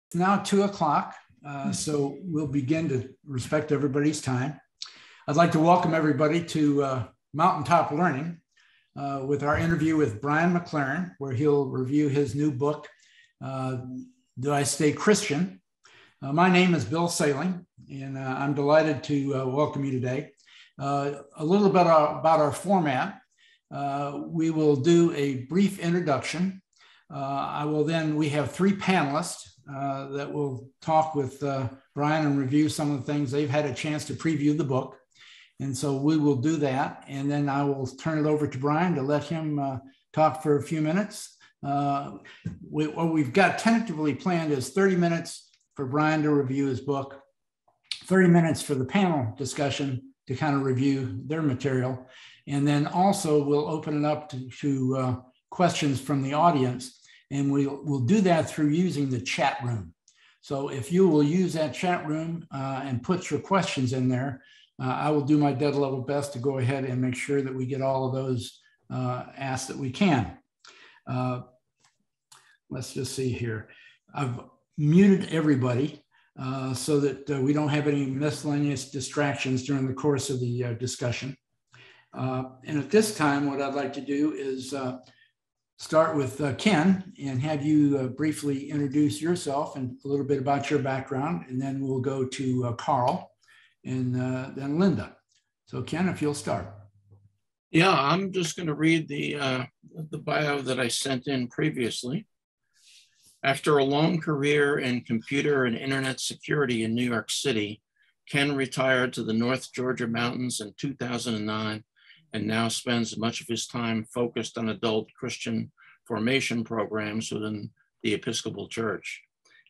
It's now 2 o'clock, so we'll begin to respect everybody's time. I'd like to welcome everybody to Mountaintop Learning with our interview with Brian McLaren, where he'll review his new book, Do I Stay Christian? My name is Bill Sailing, and I'm delighted to welcome you today. A little bit about our format. We will do a brief introduction. We have three panelists that will talk with Brian and review some of the things. They've had a chance to preview the book. And so we will do that. And then I will turn it over to Brian to let him talk for a few minutes. What we've got tentatively planned is 30 minutes for Brian to review his book, 30 minutes for the panel discussion to kind of review their material. And then also we'll open it up to questions from the audience. And we'll do that through using the chat room. So if you will use that chat room and put your questions in there, I will do my dead level best to go ahead and make sure that we get all of those asked that we can. Let's just see here. I've muted everybody so that we don't have any miscellaneous distractions during the course of the discussion. And at this time, what I'd like to do is start with Ken and have you briefly introduce yourself and a little bit about your background, and then we'll go to Carl and then Linda. So Ken, if you'll start. Yeah, I'm just going to read the bio that I sent in previously. After a long career in computer and internet security in New York City, Ken retired to the North Georgia mountains in 2009 and now spends much of his time focused on adult Christian formation programs within the Episcopal Church.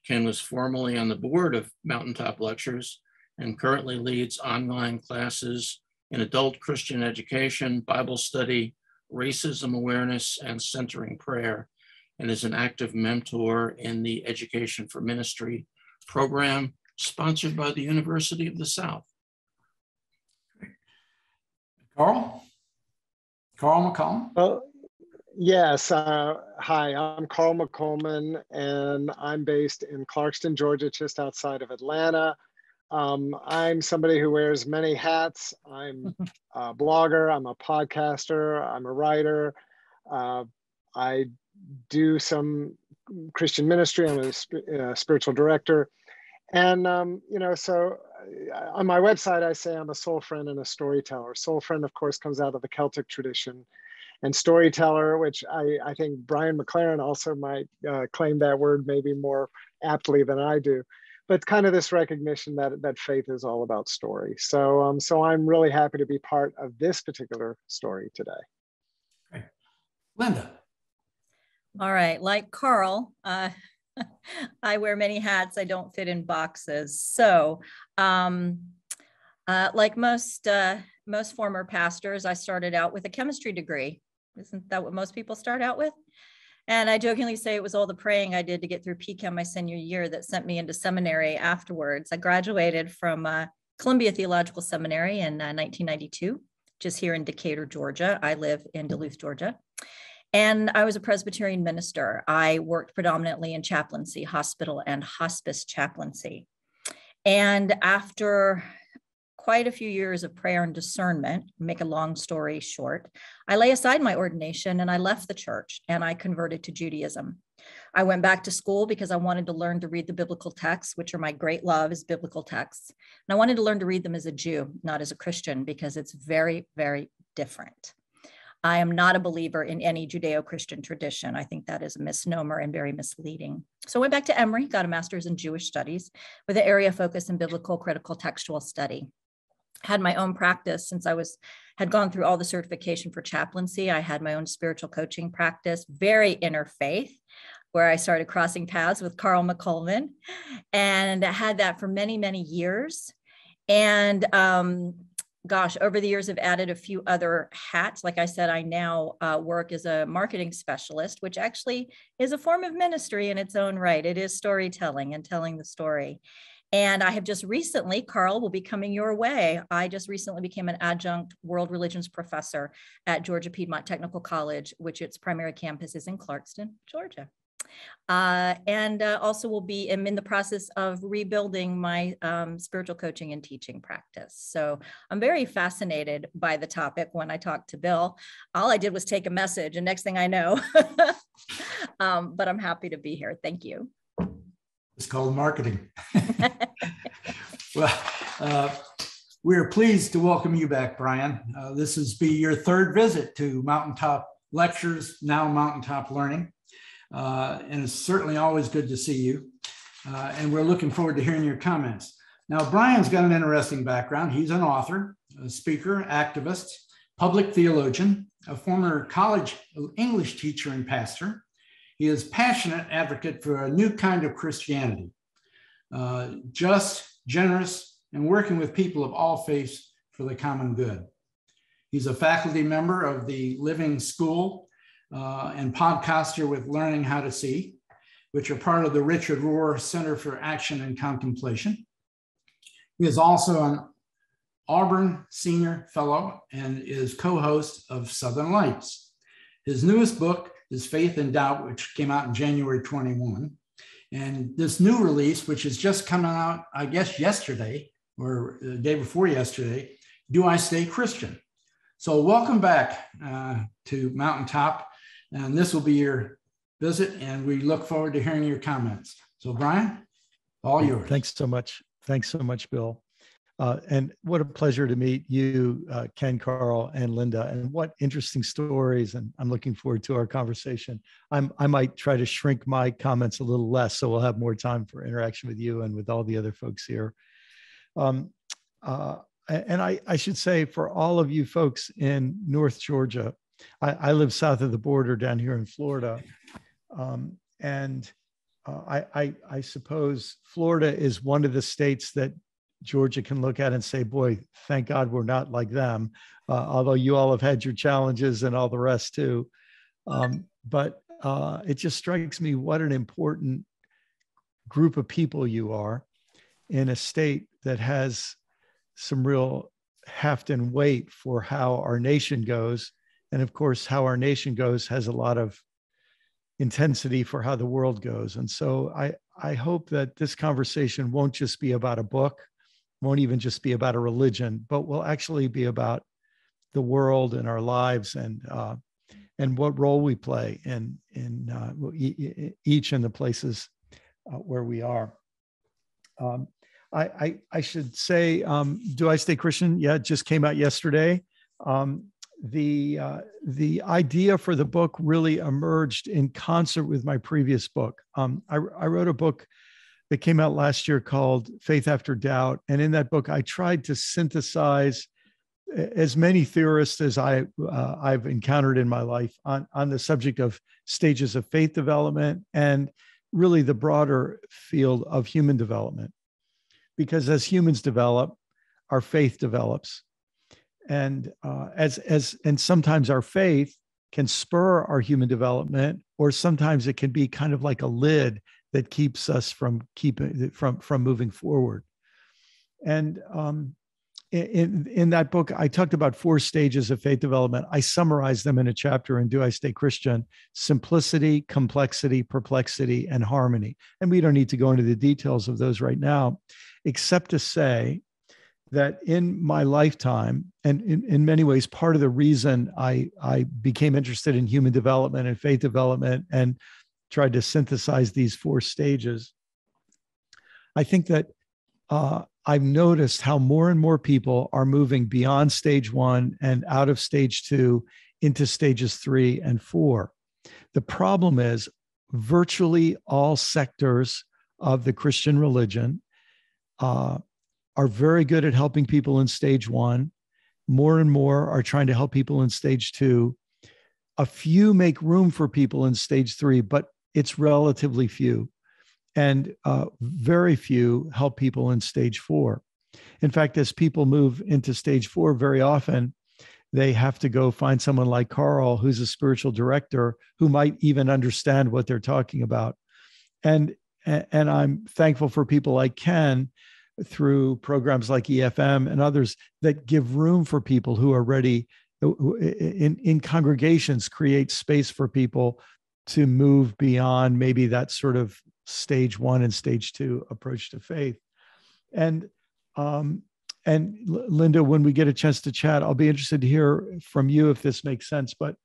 Ken was formerly on the board of Mountaintop Lectures and currently leads online classes in adult Christian education, Bible study, racism awareness, and centering prayer, and is an active mentor in the Education for Ministry program sponsored by the University of the South. Carl? Carl McCollum? Well, yes. Hi, I'm Carl McCollman, and I'm based in Clarkston, Georgia, just outside of Atlanta. I'm somebody who wears many hats. I'm a blogger, I'm a podcaster, I'm a writer. I do some Christian ministry. I'm a spiritual director. And, so on my website, I say I'm a soul friend and a storyteller. Soul friend, of course, comes out of the Celtic tradition. And storyteller, which I think Brian McLaren also might claim that word maybe more aptly than I do. But kind of this recognition that faith is all about story. So, so I'm really happy to be part of this particular story today. Okay. Linda. All right, like Carl, I wear many hats. I don't fit in boxes. So like most former pastors, I started out with a chemistry degree. Isn't that what most people start out with? And I jokingly say it was all the praying I did to get through PChem my senior year that sent me into seminary afterwards. I graduated from Columbia Theological Seminary in 1992, just here in Decatur, Georgia. I live in Duluth, Georgia. And I was a Presbyterian minister. I worked predominantly in chaplaincy, hospital and hospice chaplaincy. And after quite a few years of prayer and discernment, make a long story short, I lay aside my ordination and I left the church and I converted to Judaism. I went back to school because I wanted to learn to read the biblical texts, which are my great love is biblical texts. And I wanted to learn to read them as a Jew, not as a Christian, because it's very, very different. I am not a believer in any Judeo-Christian tradition. I think that is a misnomer and very misleading. So I went back to Emory, got a master's in Jewish studies with an area focus in biblical critical textual study. Had my own practice since I had gone through all the certification for chaplaincy. I had my own spiritual coaching practice, very interfaith, where I started crossing paths with Carl McCollman, and I had that for many, many years. And gosh, over the years, I've added a few other hats. Like I said, I now work as a marketing specialist, which actually is a form of ministry in its own right. It is storytelling and telling the story. And I have just recently, Carl will be coming your way. I just recently became an adjunct world religions professor at Georgia Piedmont Technical College, which its primary campus is in Clarkston, Georgia. And also I'm in the process of rebuilding my spiritual coaching and teaching practice. So I'm very fascinated by the topic. When I talked to Bill, all I did was take a message, and next thing I know, but I'm happy to be here. Thank you. It's called marketing. Well, we're pleased to welcome you back, Brian. This is be your third visit to Mountaintop Lectures, now Mountaintop Learning. And it's certainly always good to see you. And we're looking forward to hearing your comments. Now, Brian's got an interesting background. He's an author, a speaker, activist, public theologian, a former college English teacher and pastor. He is a passionate advocate for a new kind of Christianity, just, generous, and working with people of all faiths for the common good. He's a faculty member of the Living School and podcaster with Learning How to See, which are part of the Richard Rohr Center for Action and Contemplation. He is also an Auburn Senior Fellow and is co-host of Southern Lights. His newest book is Faith and Doubt, which came out in January 21. And this new release, which is just coming out, I guess, yesterday or the day before yesterday, Do I Stay Christian? So welcome back to Mountaintop. And this will be your visit, and we look forward to hearing your comments. So Brian, all yours. Thanks so much. Thanks so much, Bill. And what a pleasure to meet you, Ken, Carl, and Linda. And what interesting stories. And I'm looking forward to our conversation. I might try to shrink my comments a little less, so we'll have more time for interaction with you and with all the other folks here. And I should say, for all of you folks in North Georgia, I live south of the border down here in Florida. I suppose Florida is one of the states that Georgia can look at and say, boy, thank God we're not like them. Although you all have had your challenges and all the rest too. But it just strikes me what an important group of people you are in a state that has some real heft and weight for how our nation goes. And of course, how our nation goes has a lot of intensity for how the world goes. And so I hope that this conversation won't just be about a book, won't even just be about a religion, but will actually be about the world and our lives and what role we play in each in the places where we are. I should say, Do I Stay Christian? Yeah, it just came out yesterday. The idea for the book really emerged in concert with my previous book. I wrote a book that came out last year called Faith After Doubt. And in that book, I tried to synthesize as many theorists as I've encountered in my life on the subject of stages of faith development and really the broader field of human development. Because as humans develop, our faith develops. And and sometimes our faith can spur our human development, or sometimes it can be kind of like a lid that keeps us from moving forward. And in that book, I talked about 4 stages of faith development. I summarized them in a chapter in Do I Stay Christian: simplicity, complexity, perplexity, and harmony. And we don't need to go into the details of those right now, except to say that in my lifetime, and in many ways, part of the reason I became interested in human development and faith development and tried to synthesize these 4 stages, I think that I've noticed how more and more people are moving beyond stage 1 and out of stage 2 into stages 3 and 4. The problem is virtually all sectors of the Christian religion are very good at helping people in stage 1. More and more are trying to help people in stage 2. A few make room for people in stage 3, but it's relatively few. And very few help people in stage 4. In fact, as people move into stage 4, very often they have to go find someone like Carl, who's a spiritual director, who might even understand what they're talking about. And I'm thankful for people like Ken, through programs like EFM and others that give room for people who are ready in congregations, create space for people to move beyond maybe that sort of stage 1 and stage 2 approach to faith. And Linda, when we get a chance to chat, I'll be interested to hear from you if this makes sense. But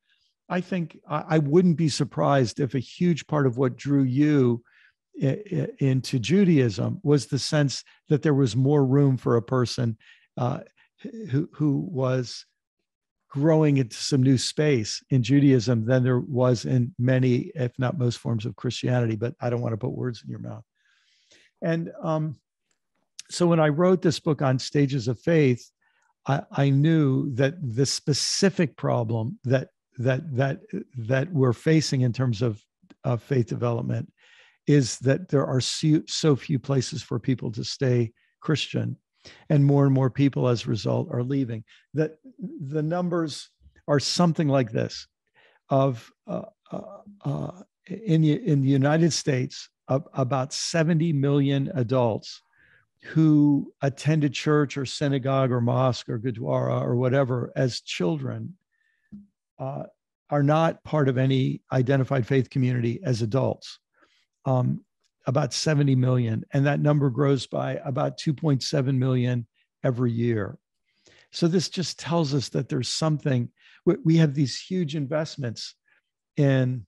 I think I wouldn't be surprised if a huge part of what drew you into Judaism was the sense that there was more room for a person who was growing into some new space in Judaism than there was in many, if not most, forms of Christianity. But I don't want to put words in your mouth. And so when I wrote this book on stages of faith, I knew that the specific problem that we're facing in terms of faith development is that there are so few places for people to stay Christian, and more people as a result are leaving. That the numbers are something like this: of in the United States, about 70 million adults who attended church or synagogue or mosque or gurdwara or whatever as children are not part of any identified faith community as adults. About 70 million, and that number grows by about 2.7 million every year. So this just tells us that there's something. We have these huge investments in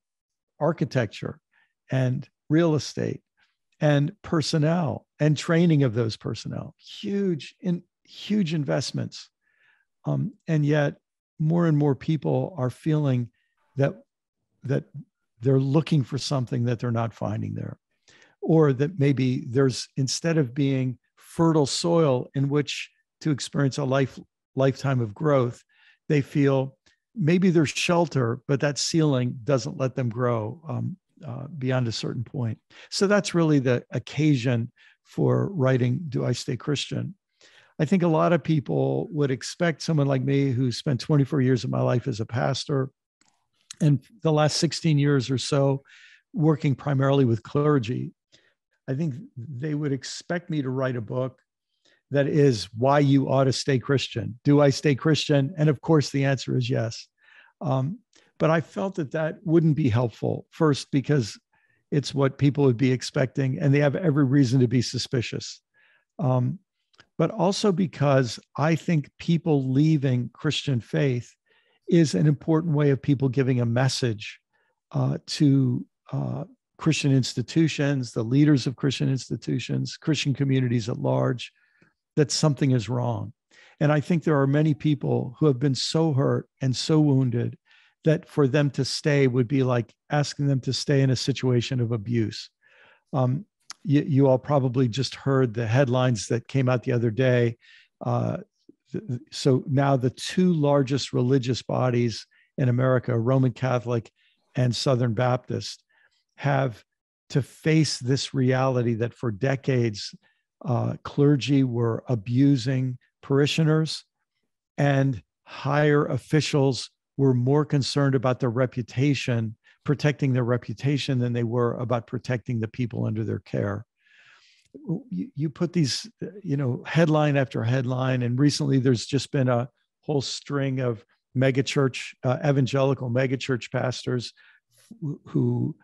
architecture and real estate and personnel and training of those personnel, huge investments. And yet more and more people are feeling that they're looking for something that they're not finding there, or that maybe there's, instead of being fertile soil in which to experience a lifetime of growth, they feel maybe there's shelter, but that ceiling doesn't let them grow beyond a certain point. So that's really the occasion for writing Do I Stay Christian? I think a lot of people would expect someone like me, who spent 24 years of my life as a pastor and the last 16 years or so working primarily with clergy, I think they would expect me to write a book that is why you ought to stay Christian. Do I stay Christian? And of course, the answer is yes. But I felt that wouldn't be helpful. First, because it's what people would be expecting, and they have every reason to be suspicious. But also because I think people leaving Christian faith is an important way of people giving a message to Christian institutions, the leaders of Christian institutions, Christian communities at large, that something is wrong. And I think there are many people who have been so hurt and so wounded that for them to stay would be like asking them to stay in a situation of abuse. You all probably just heard the headlines that came out the other day. So now the two largest religious bodies in America, Roman Catholic and Southern Baptist, have to face this reality that for decades, clergy were abusing parishioners, and higher officials were more concerned about their reputation, protecting their reputation, than they were about protecting the people under their care. You put these, headline after headline, and recently there's just been a whole string of megachurch, evangelical megachurch pastors who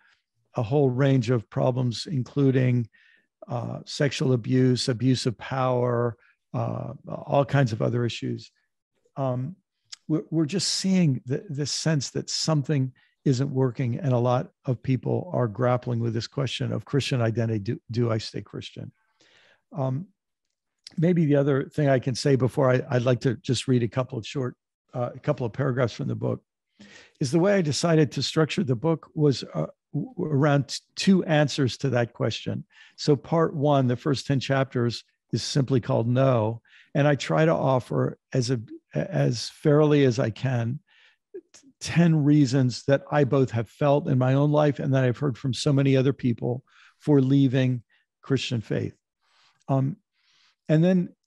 a whole range of problems, including sexual abuse, abuse of power, all kinds of other issues. We're just seeing this sense that something isn't working, and a lot of people are grappling with this question of Christian identity. Do I stay Christian? Maybe the other thing I can say before I'd like to just read a couple of paragraphs from the book, is the way I decided to structure the book was around two answers to that question. So part one, the first 10 chapters, is simply called No. And I try to offer as fairly as I can 10 reasons that I both have felt in my own life and that I've heard from so many other people for leaving Christian faith. And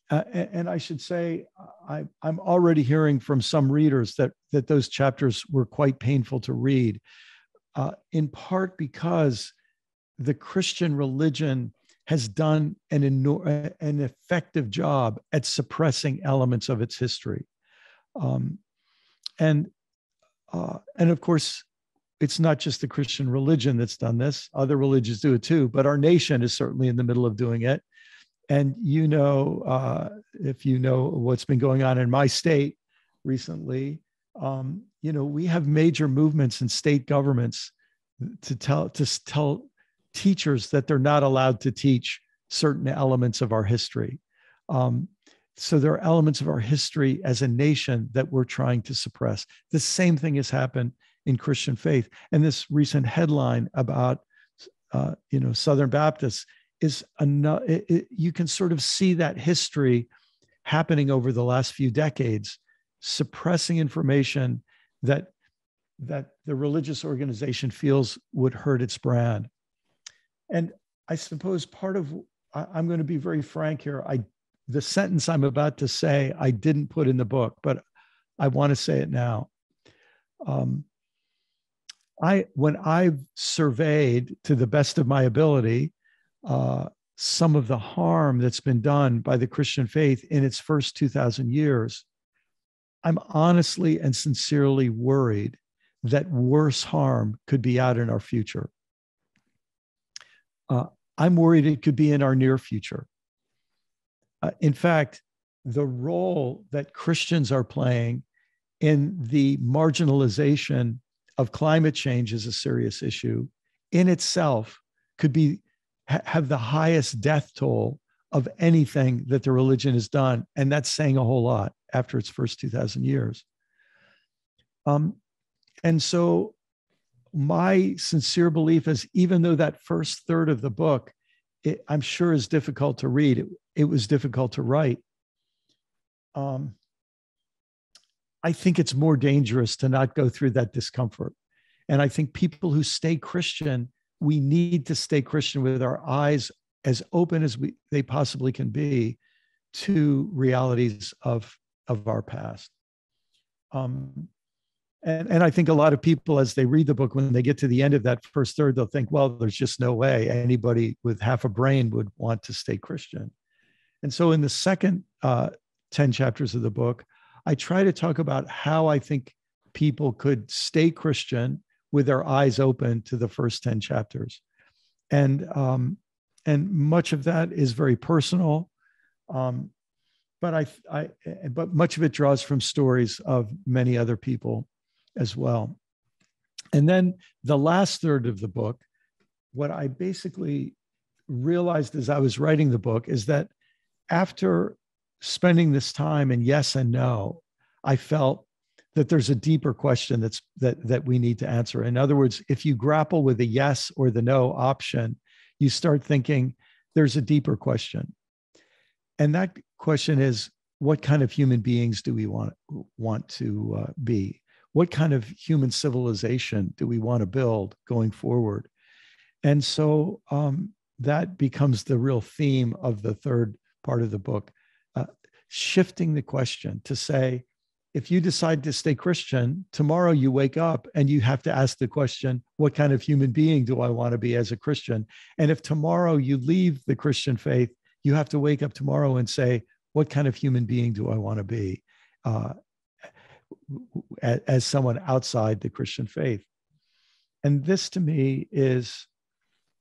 I should say, I'm already hearing from some readers that those chapters were quite painful to read, in part because the Christian religion has done an effective job at suppressing elements of its history. And of course, it's not just the Christian religion that's done this. Other religions do it too, but our nation is certainly in the middle of doing it. And if you know what's been going on in my state recently, we have major movements in state governments to tell teachers that they're not allowed to teach certain elements of our history. So there are elements of our history as a nation that we're trying to suppress. The same thing has happened in Christian faith. And this recent headline about, Southern Baptists is you can sort of see that history happening over the last few decades, suppressing information that the religious organization feels would hurt its brand. And I suppose I'm going to be very frank here. The sentence I'm about to say, I didn't put in the book, but I want to say it now. When I've surveyed to the best of my ability, some of the harm that's been done by the Christian faith in its first 2,000 years, I'm honestly and sincerely worried that worse harm could be out in our future. I'm worried it could be in our near future. In fact, the role that Christians are playing in the marginalization of climate change is a serious issue in itself could have the highest death toll of anything that the religion has done. And that's saying a whole lot after its first 2,000 years. And so my sincere belief is, even though that first third of the book, I'm sure is difficult to read, it was difficult to write. I think it's more dangerous to not go through that discomfort. And I think people who stay Christian, we need to stay Christian with our eyes as open as they possibly can be to realities of our past. And I think a lot of people, as they read the book, when they get to the end of that first third, they'll think, well, there's just no way anybody with half a brain would want to stay Christian. And so in the second 10 chapters of the book, I try to talk about how I think people could stay Christian with their eyes open to the first 10 chapters. And much of that is very personal, but much of it draws from stories of many other people as well. And then the last third of the book, what I basically realized as I was writing the book is that after spending this time in yes and no, I felt that there's a deeper question that we need to answer. In other words, if you grapple with the yes or the no option, you start thinking there's a deeper question. And that question is, what kind of human beings do we want to be? What kind of human civilization do we want to build going forward? And so that becomes the real theme of the third part of the book, shifting the question to say, if you decide to stay Christian, tomorrow you wake up and you have to ask the question, what kind of human being do I want to be as a Christian? And if tomorrow you leave the Christian faith, you have to wake up tomorrow and say, what kind of human being do I want to be as someone outside the Christian faith? And this to me is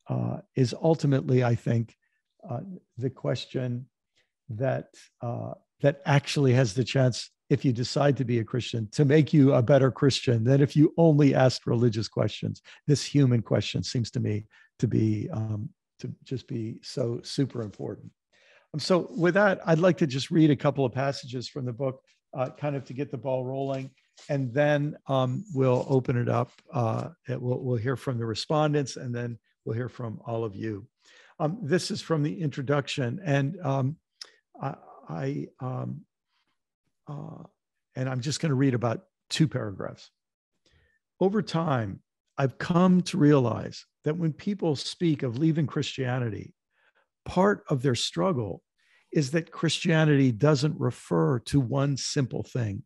ultimately, I think, the question that actually has the chance, if you decide to be a Christian, to make you a better Christian than if you only asked religious questions. This human question seems to me to just be so super important. So with that, I'd like to just read a couple of passages from the book, kind of to get the ball rolling, and then we'll open it up. We'll hear from the respondents, and then we'll hear from all of you. This is from the introduction, and I'm just going to read about 2 paragraphs. Over time, I've come to realize that when people speak of leaving Christianity, part of their struggle is that Christianity doesn't refer to one simple thing.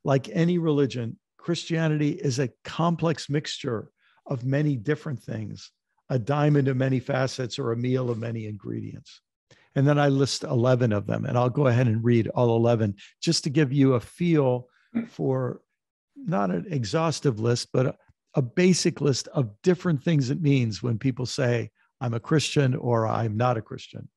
Like any religion, Christianity is a complex mixture of many different things, a diamond of many facets or a meal of many ingredients. And then I list 11 of them, and I'll go ahead and read all 11 just to give you a feel for not an exhaustive list, but a basic list of different things it means when people say, I'm a Christian or I'm not a Christian.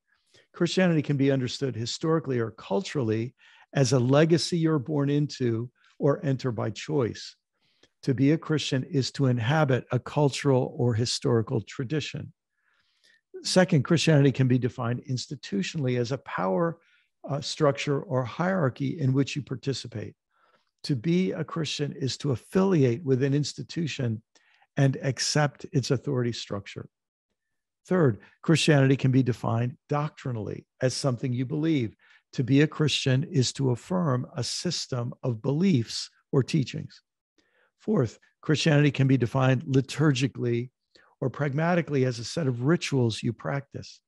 Christianity can be understood historically or culturally as a legacy you're born into or enter by choice. To be a Christian is to inhabit a cultural or historical tradition. Second, Christianity can be defined institutionally as a power structure or hierarchy in which you participate. To be a Christian is to affiliate with an institution and accept its authority structure. Third, Christianity can be defined doctrinally as something you believe. To be a Christian is to affirm a system of beliefs or teachings. Fourth, Christianity can be defined liturgically or pragmatically as a set of rituals you practice.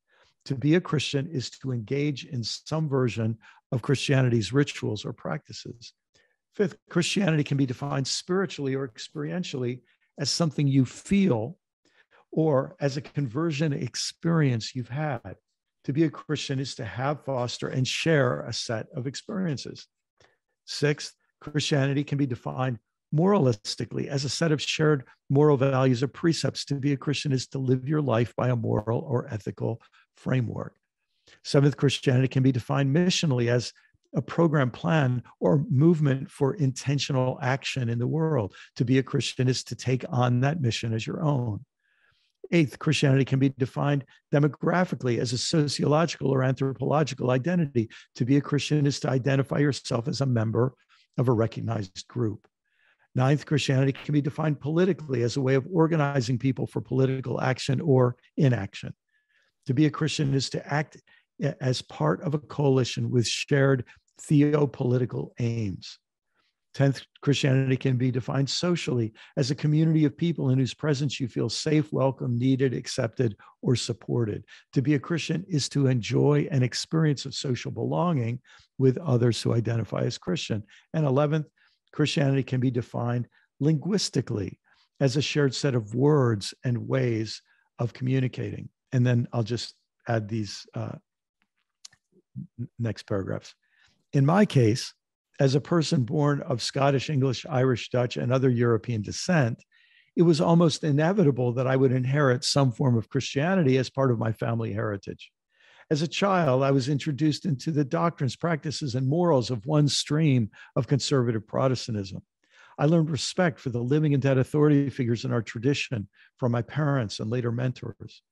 To be a Christian is to engage in some version of Christianity's rituals or practices. Fifth, Christianity can be defined spiritually or experientially as something you feel or as a conversion experience you've had. To be a Christian is to have, foster, and share a set of experiences. Sixth, Christianity can be defined moralistically as a set of shared moral values or precepts. To be a Christian is to live your life by a moral or ethical framework. Seventh, Christianity can be defined missionally as a program, plan, or movement for intentional action in the world. To be a Christian is to take on that mission as your own. Eighth, Christianity can be defined demographically as a sociological or anthropological identity. To be a Christian is to identify yourself as a member of a recognized group. Ninth, Christianity can be defined politically as a way of organizing people for political action or inaction. To be a Christian is to act as part of a coalition with shared theopolitical aims. 10th, Christianity can be defined socially as a community of people in whose presence you feel safe, welcome, needed, accepted, or supported. To be a Christian is to enjoy an experience of social belonging with others who identify as Christian. And 11th, Christianity can be defined linguistically as a shared set of words and ways of communicating. And then I'll just add these next paragraphs. In my case, as a person born of Scottish, English, Irish, Dutch, and other European descent, it was almost inevitable that I would inherit some form of Christianity as part of my family heritage. As a child, I was introduced into the doctrines, practices, and morals of one stream of conservative Protestantism. I learned respect for the living and dead authority figures in our tradition from my parents and later mentors.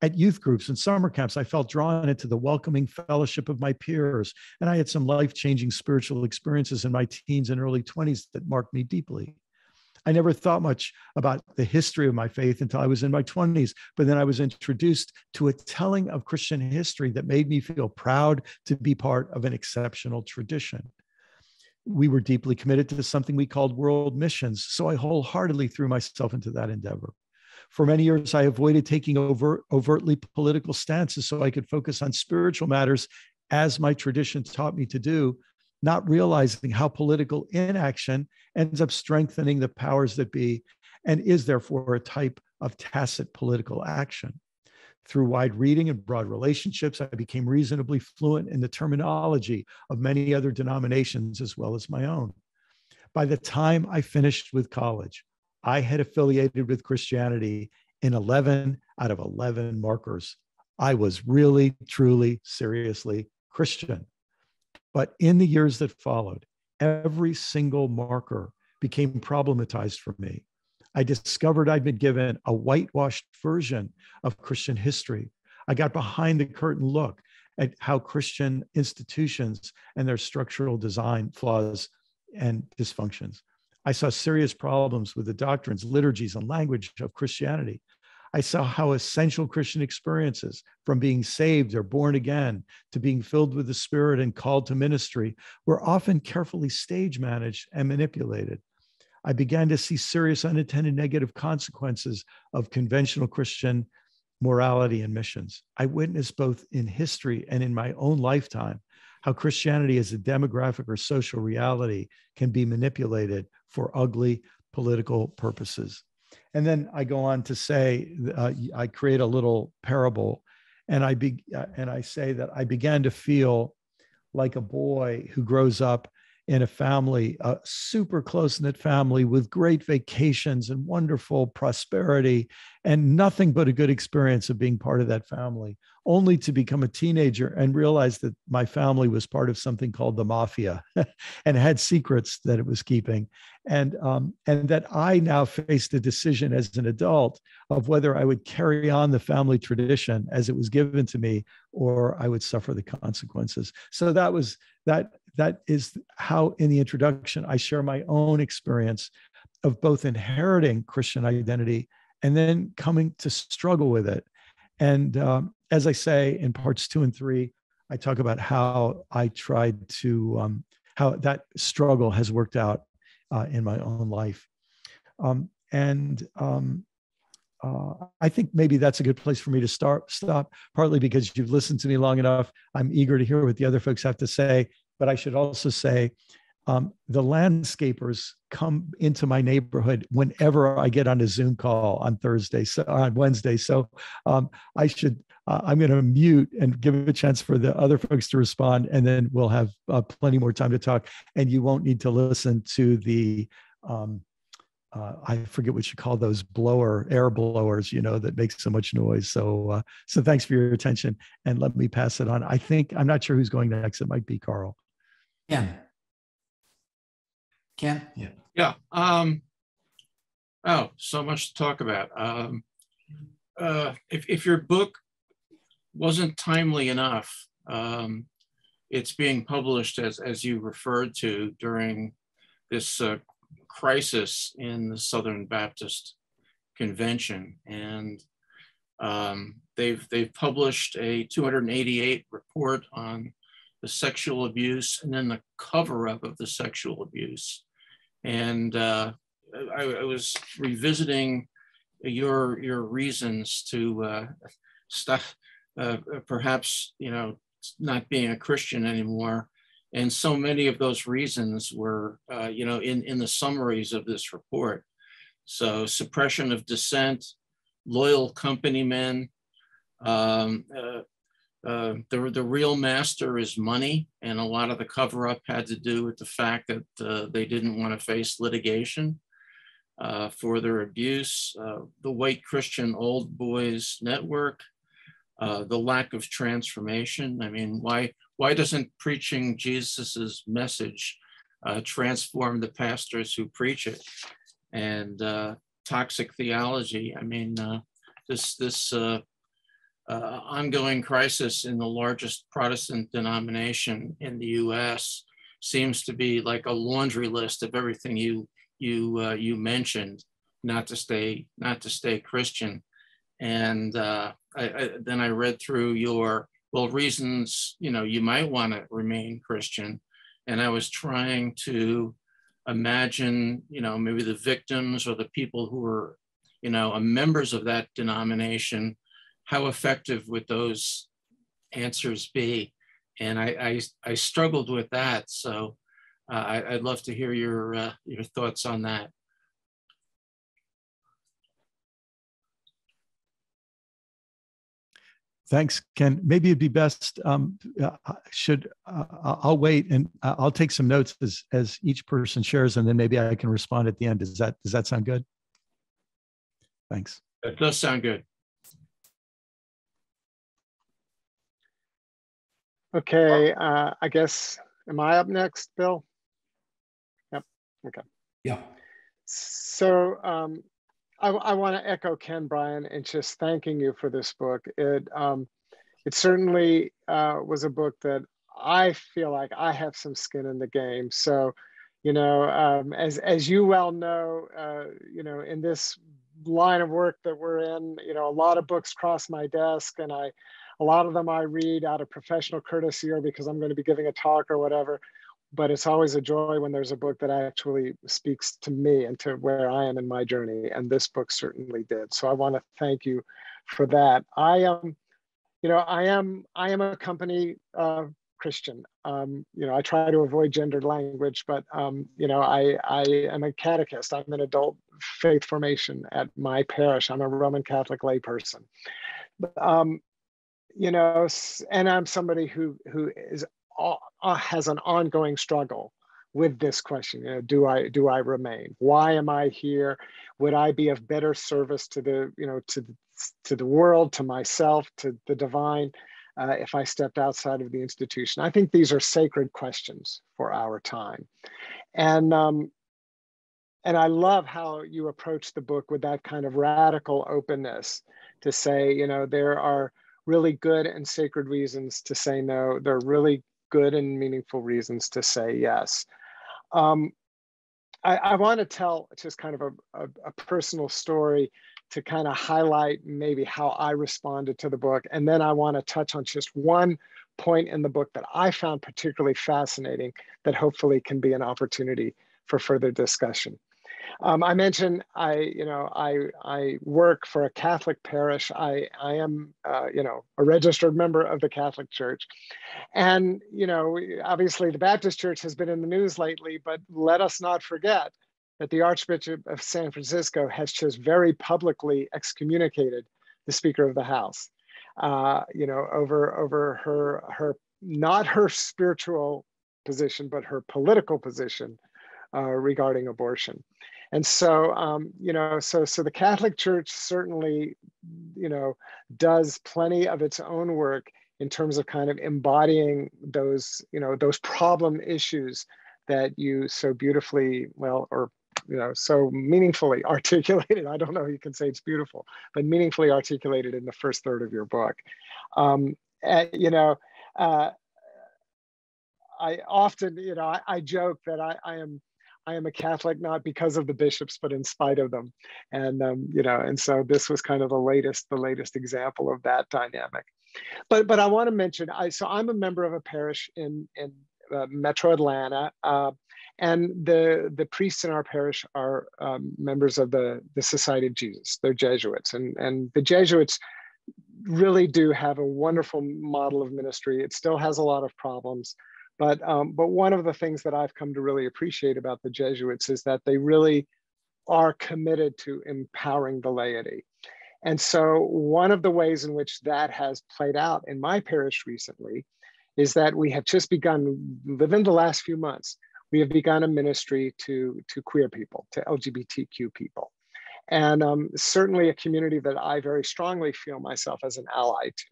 At youth groups and summer camps, I felt drawn into the welcoming fellowship of my peers, and I had some life-changing spiritual experiences in my teens and early 20s that marked me deeply. I never thought much about the history of my faith until I was in my 20s, but then I was introduced to a telling of Christian history that made me feel proud to be part of an exceptional tradition. We were deeply committed to something we called world missions, so I wholeheartedly threw myself into that endeavor. For many years, I avoided taking overtly political stances so I could focus on spiritual matters as my tradition taught me to do, not realizing how political inaction ends up strengthening the powers that be and is therefore a type of tacit political action. Through wide reading and broad relationships, I became reasonably fluent in the terminology of many other denominations as well as my own. By the time I finished with college, I had affiliated with Christianity in 11 out of 11 markers. I was really, truly, seriously Christian. But in the years that followed, every single marker became problematized for me. I discovered I'd been given a whitewashed version of Christian history. I got behind the curtain look at how Christian institutions and their structural design flaws and dysfunctions. I saw serious problems with the doctrines, liturgies, and language of Christianity. I saw how essential Christian experiences, from being saved or born again to being filled with the Spirit and called to ministry, were often carefully stage managed and manipulated. I began to see serious unintended negative consequences of conventional Christian morality and missions. I witnessed both in history and in my own lifetime how Christianity as a demographic or social reality can be manipulated for ugly political purposes. And then I go on to say, I create a little parable, and I say that I began to feel like a boy who grows up in a family, a super close-knit family with great vacations and wonderful prosperity and nothing but a good experience of being part of that family, only to become a teenager and realize that my family was part of something called the mafia and had secrets that it was keeping. And that I now faced a decision as an adult of whether I would carry on the family tradition as it was given to me, or I would suffer the consequences. So that is how, in the introduction, I share my own experience of both inheriting Christian identity and then coming to struggle with it. And as I say in parts 2 and 3, I talk about how I tried to, how that struggle has worked out in my own life. I think maybe that's a good place for me to stop, partly because you've listened to me long enough. I'm eager to hear what the other folks have to say, but I should also say the landscapers come into my neighborhood whenever I get on a Zoom call on Wednesday. So I'm going to mute and give a chance for the other folks to respond, and then we'll have plenty more time to talk. And you won't need to listen to the, I forget what you call those air blowers, that make so much noise. So thanks for your attention, and let me pass it on. I'm not sure who's going next. It might be Carl. Ken? Yeah. Yeah. So much to talk about. If your book wasn't timely enough, it's being published, as you referred to, during this crisis in the Southern Baptist Convention. And they've published a 288 report on the sexual abuse, and then the cover-up of the sexual abuse. And I was revisiting your reasons to stop, perhaps, not being a Christian anymore. And so many of those reasons were, in the summaries of this report. So suppression of dissent, loyal company men, the real master is money, and a lot of the cover-up had to do with the fact that they didn't want to face litigation for their abuse. The white Christian old boys network, the lack of transformation. I mean, why doesn't preaching Jesus's message transform the pastors who preach it? And toxic theology. I mean, this ongoing crisis in the largest Protestant denomination in the U.S. seems to be like a laundry list of everything you mentioned, not to stay Christian. And then I read through your reasons you might want to remain Christian, and I was trying to imagine maybe the victims or the people who were members of that denomination. How effective would those answers be? And I struggled with that. So I'd love to hear your thoughts on that. Thanks, Ken. Maybe it'd be best, I'll wait and I'll take some notes as each person shares, and then maybe I can respond at the end. Does that sound good? Thanks. That does sound good. Okay, I guess, am I up next, Bill? Yep, okay. Yeah. So I want to echo Ken, Brian, and just thanking you for this book. It certainly was a book that I feel like I have some skin in the game. So, as you well know, in this line of work that we're in, a lot of books cross my desk, and a lot of them I read out of professional courtesy or because I'm going to be giving a talk or whatever. But it's always a joy when there's a book that actually speaks to me and to where I am in my journey. And this book certainly did. So I want to thank you for that. I am a company Christian. I try to avoid gendered language, but I am a catechist. I'm an adult faith formation at my parish. I'm a Roman Catholic layperson. And I'm somebody who has an ongoing struggle with this question, you know, do I remain? Why am I here? Would I be of better service to the, you know, to the world, to myself, to the divine, if I stepped outside of the institution? I think these are sacred questions for our time. And I love how you approach the book with that kind of radical openness to say, you know, there are really good and sacred reasons to say no. There are really good and meaningful reasons to say yes. I want to tell just kind of a personal story to kind of highlight maybe how I responded to the book. And then I want to touch on just one point in the book that I found particularly fascinating that hopefully can be an opportunity for further discussion. I mentioned I work for a Catholic parish. I am a registered member of the Catholic Church, and obviously the Baptist Church has been in the news lately. But let us not forget that the Archbishop of San Francisco has just very publicly excommunicated the Speaker of the House, over her not her spiritual position, but her political position regarding abortion. And so, so the Catholic Church certainly, does plenty of its own work in terms of kind of embodying those problem issues that you so beautifully, so meaningfully articulated. I don't know if you can say it's beautiful, but meaningfully articulated in the first third of your book. I often, I joke that I am a Catholic not because of the bishops, but in spite of them, and and so this was kind of the latest example of that dynamic. But I want to mention, I'm a member of a parish in Metro Atlanta, and the priests in our parish are members of the Society of Jesus. They're Jesuits, and the Jesuits really do have a wonderful model of ministry. It still has a lot of problems. But one of the things that I've come to really appreciate about the Jesuits is that they really are committed to empowering the laity. And so one of the ways in which that has played out in my parish recently is that we have just begun, within the last few months, we have begun a ministry to queer people, to LGBTQ people. And certainly a community that I very strongly feel myself as an ally to.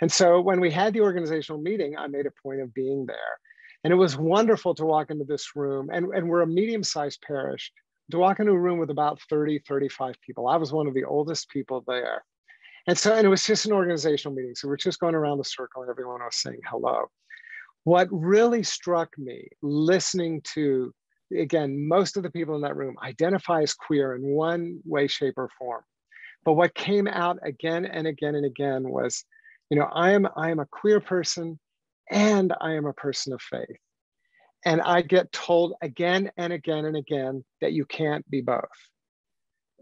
And so when we had the organizational meeting, I made a point of being there. And it was wonderful to walk into this room, and we're a medium-sized parish, to walk into a room with about 30, 35 people. I was one of the oldest people there. And it was just an organizational meeting. So we're just going around the circle and everyone was saying hello. What really struck me, listening to, again, most of the people in that room identify as queer in one way, shape, or form. But what came out again and again and again was, I am a queer person and I am a person of faith. And I get told again and again and again that you can't be both.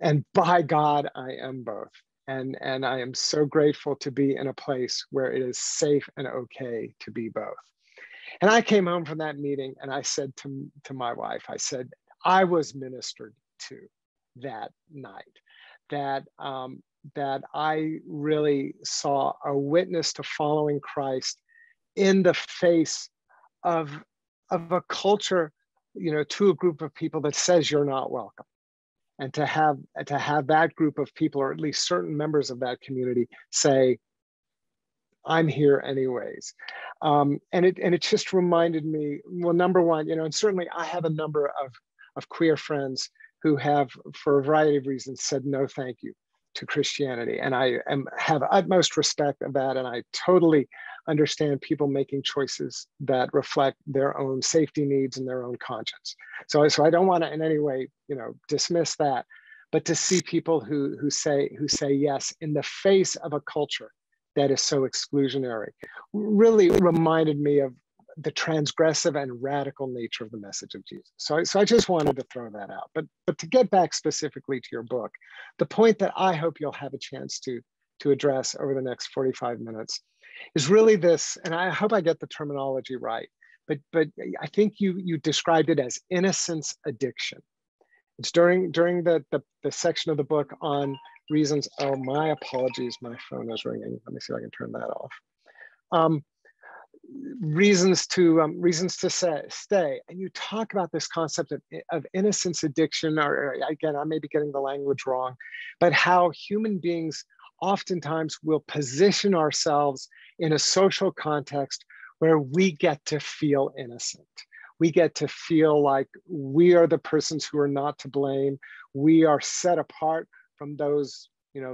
And by God, I am both. And I am so grateful to be in a place where it is safe and okay to be both. And I came home from that meeting and I said to my wife, I said, I was ministered to that night, that I really saw a witness to following Christ in the face of a culture, to a group of people that says you're not welcome. And to have that group of people, or at least certain members of that community, say, I'm here anyways. And it just reminded me, well, number one, and certainly I have a number of queer friends who have, for a variety of reasons, said no thank you to Christianity. And I have utmost respect of that. And I totally understand people making choices that reflect their own safety needs and their own conscience. So I don't want to in any way, dismiss that, but to see people who say yes in the face of a culture that is so exclusionary really reminded me of the transgressive and radical nature of the message of Jesus. So I just wanted to throw that out. But to get back specifically to your book, the point that I hope you'll have a chance to address over the next 45 minutes is really this, and I hope I get the terminology right, but I think you described it as innocence addiction. It's during the section of the book on reasons. Oh, my apologies, my phone is ringing. Let me see if I can turn that off. reasons to stay. And you talk about this concept of innocence addiction, or again, I may be getting the language wrong, but how human beings oftentimes will position ourselves in a social context where we get to feel innocent. We get to feel like we are the persons who are not to blame. We are set apart from those,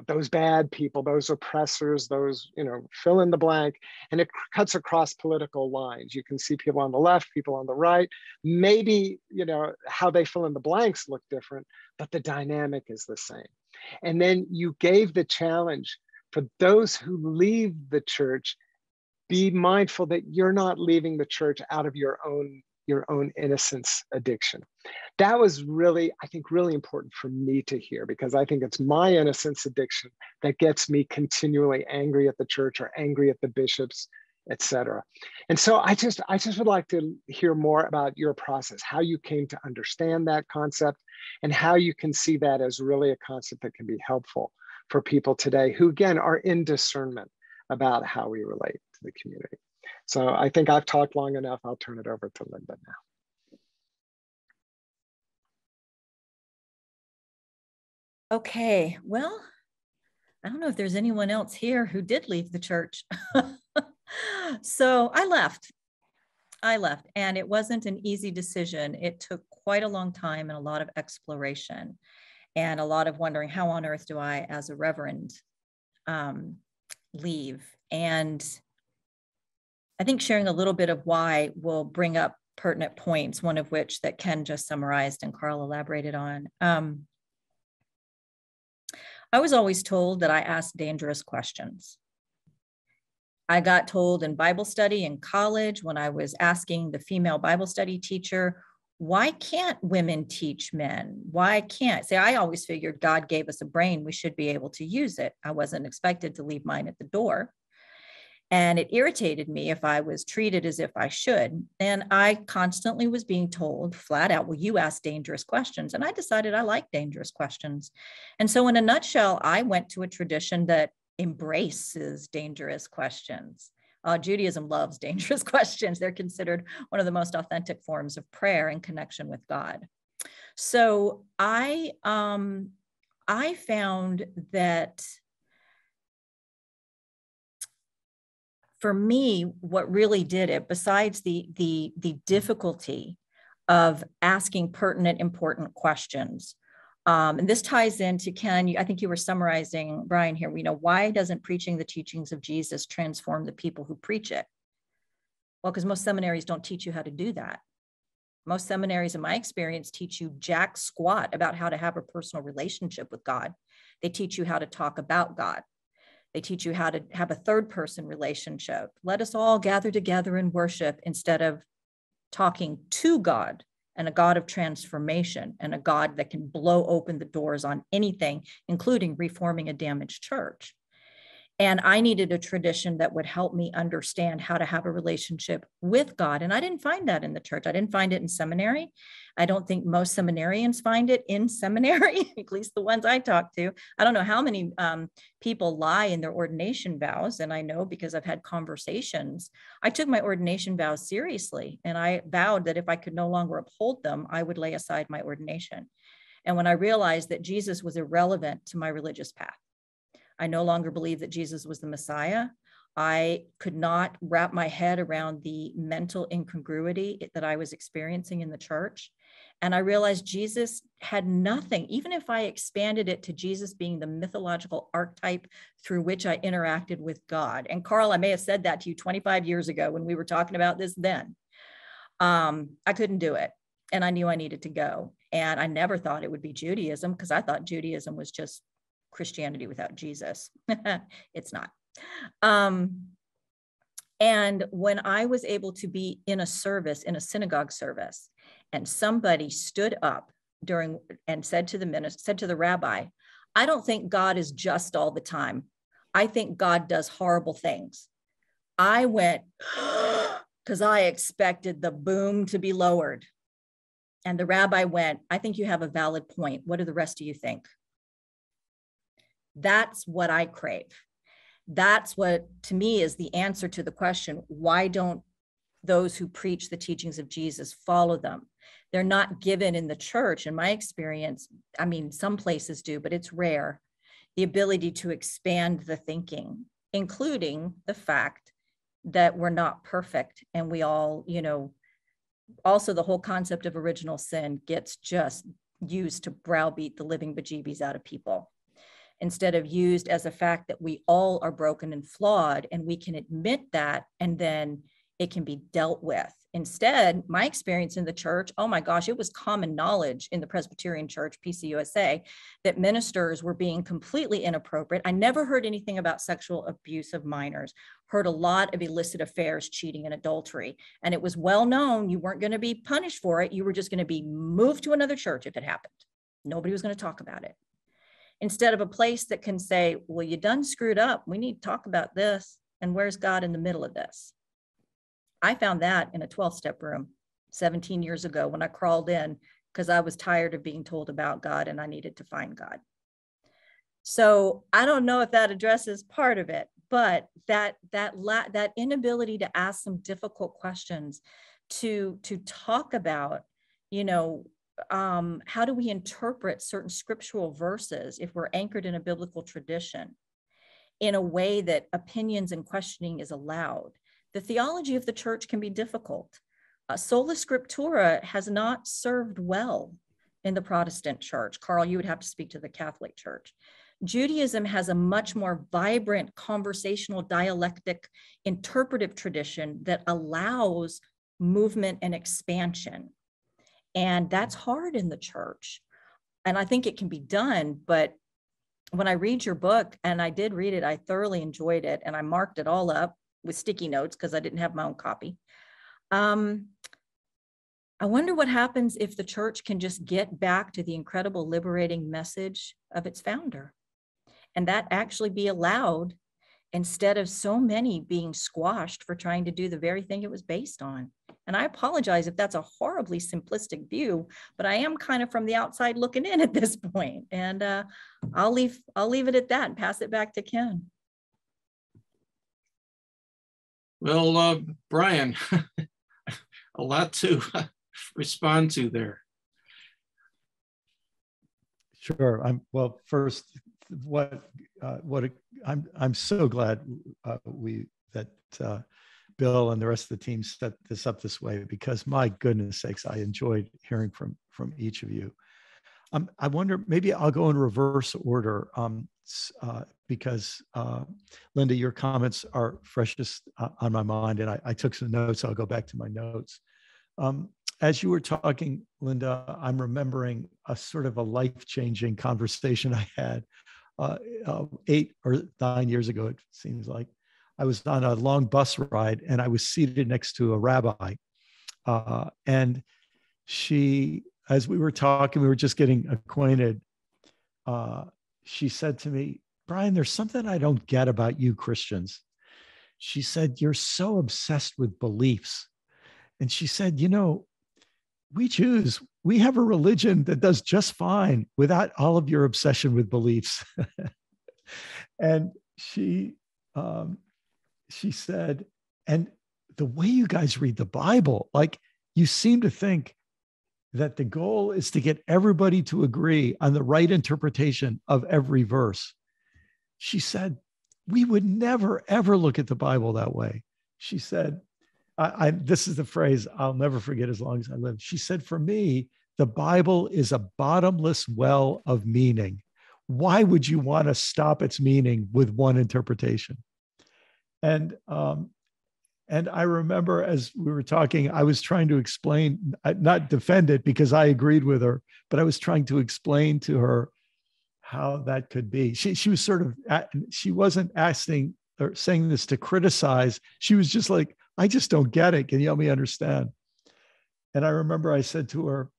those bad people, those oppressors, those, fill in the blank. And it cuts across political lines. You can see people on the left, people on the right. Maybe, how they fill in the blanks look different, but the dynamic is the same. And then you gave the challenge for those who leave the church, be mindful that you're not leaving the church out of your own innocence addiction. That was really, I think, really important for me to hear, because I think it's my innocence addiction that gets me continually angry at the church or angry at the bishops, etc. And so I just would like to hear more about your process, how you came to understand that concept and how you can see that as really a concept that can be helpful for people today who, again, are in discernment about how we relate to the community. So I think I've talked long enough. I'll turn it over to Linda now. Okay, well, I don't know if there's anyone else here who did leave the church. So I left, and it wasn't an easy decision. It took quite a long time and a lot of exploration and a lot of wondering, how on earth do I, as a reverend, leave? And I think sharing a little bit of why will bring up pertinent points, one of which that Ken just summarized and Carl elaborated on. I was always told that I asked dangerous questions. I got told in Bible study in college, when I was asking the female Bible study teacher, why can't women teach men? Why can't? See, I always figured God gave us a brain, we should be able to use it. I wasn't expected to leave mine at the door. And it irritated me if I was treated as if I should. And I constantly was being told flat out, well, you ask dangerous questions. And I decided I like dangerous questions. And so in a nutshell, I went to a tradition that embraces dangerous questions. Judaism loves dangerous questions. They're considered one of the most authentic forms of prayer and connection with God. So I found that for me, what really did it, besides the difficulty of asking pertinent, important questions, and this ties into, Ken, I think you were summarizing, Brian, here, why doesn't preaching the teachings of Jesus transform the people who preach it? Well, because most seminaries don't teach you how to do that. Most seminaries, in my experience, teach you jack squat about how to have a personal relationship with God. They teach you how to talk about God. They teach you how to have a third person relationship. Let us all gather together and worship, instead of talking to God, and a God of transformation, and a God that can blow open the doors on anything, including reforming a damaged church. And I needed a tradition that would help me understand how to have a relationship with God. And I didn't find that in the church. I didn't find it in seminary. I don't think most seminarians find it in seminary, at least the ones I talk to. I don't know how many people lie in their ordination vows. And I know because I've had conversations. I took my ordination vows seriously. And I vowed that if I could no longer uphold them, I would lay aside my ordination. And when I realized that Jesus was irrelevant to my religious path, I no longer believed that Jesus was the Messiah. I could not wrap my head around the mental incongruity that I was experiencing in the church. And I realized Jesus had nothing, even if I expanded it to Jesus being the mythological archetype through which I interacted with God. And Carl, I may have said that to you 25 years ago when we were talking about this then. I couldn't do it. And I knew I needed to go. And I never thought it would be Judaism, because I thought Judaism was just Christianity without Jesus. It's not. And when I was able to be in a service, in a synagogue service, and somebody stood up during and said to the minister, said to the rabbi, I don't think God is just all the time. I think God does horrible things. I went, because I expected the boom to be lowered. And the rabbi went, I think you have a valid point. What do the rest of you think? That's what I crave. That's what, to me, is the answer to the question, why don't those who preach the teachings of Jesus follow them. They're not given in the church, in my experience. I mean, some places do, but it's rare, the ability to expand the thinking, including the fact that we're not perfect. And we all, also the whole concept of original sin gets just used to browbeat the living bejeebies out of people, instead of used as a fact that we all are broken and flawed, and we can admit that, and then it can be dealt with. Instead, my experience in the church, oh my gosh, it was common knowledge in the Presbyterian Church, PCUSA, that ministers were being completely inappropriate. I never heard anything about sexual abuse of minors, heard a lot of illicit affairs, cheating, and adultery. And it was well known you weren't going to be punished for it. You were just going to be moved to another church if it happened. Nobody was going to talk about it. Instead of a place that can say, well, you done screwed up. We need to talk about this. And where's God in the middle of this? I found that in a 12-step room 17 years ago when I crawled in because I was tired of being told about God and I needed to find God. So I don't know if that addresses part of it, but that inability to ask some difficult questions, to talk about, how do we interpret certain scriptural verses if we're anchored in a biblical tradition in a way that opinions and questioning is allowed. The theology of the church can be difficult. Sola Scriptura has not served well in the Protestant church. Carl, you would have to speak to the Catholic Church. Judaism has a much more vibrant, conversational, dialectic, interpretive tradition that allows movement and expansion. And that's hard in the church. And I think it can be done, but when I read your book, and I did read it, I thoroughly enjoyed it, and I marked it all up with sticky notes because I didn't have my own copy. I wonder what happens if the church can just get back to the incredible liberating message of its founder, and that actually be allowed instead of so many being squashed for trying to do the very thing it was based on. And I apologize if that's a horribly simplistic view, but I am kind of from the outside looking in at this point. And I'll leave it at that and pass it back to Ken. Well, Brian, a lot to respond to there. Sure. First, I'm so glad that Bill and the rest of the team set this up this way, because my goodness sakes, I enjoyed hearing from each of you. I wonder, maybe I'll go in reverse order, because Linda, your comments are freshest on my mind, and I took some notes. So I'll go back to my notes. As you were talking, Linda, I'm remembering a sort of a life-changing conversation I had 8 or 9 years ago, it seems like. I was on a long bus ride and I was seated next to a rabbi. And she, as we were talking, we were just getting acquainted. She said to me, Brian, there's something I don't get about you Christians. She said, you're so obsessed with beliefs. And she said, we Jews, we have a religion that does just fine without all of your obsession with beliefs. And she said, and the way you guys read the Bible, like, you seem to think that the goal is to get everybody to agree on the right interpretation of every verse. She said, we would never, ever look at the Bible that way. She said, this is the phrase I'll never forget as long as I live. She said, for me, the Bible is a bottomless well of meaning. Why would you want to stop its meaning with one interpretation? And I remember as we were talking, I was trying to explain, not defend it because I agreed with her, but I was trying to explain to her how that could be. She was sort of, she wasn't asking or saying this to criticize. She was just like, I just don't get it. Can you help me understand? And I remember I said to her,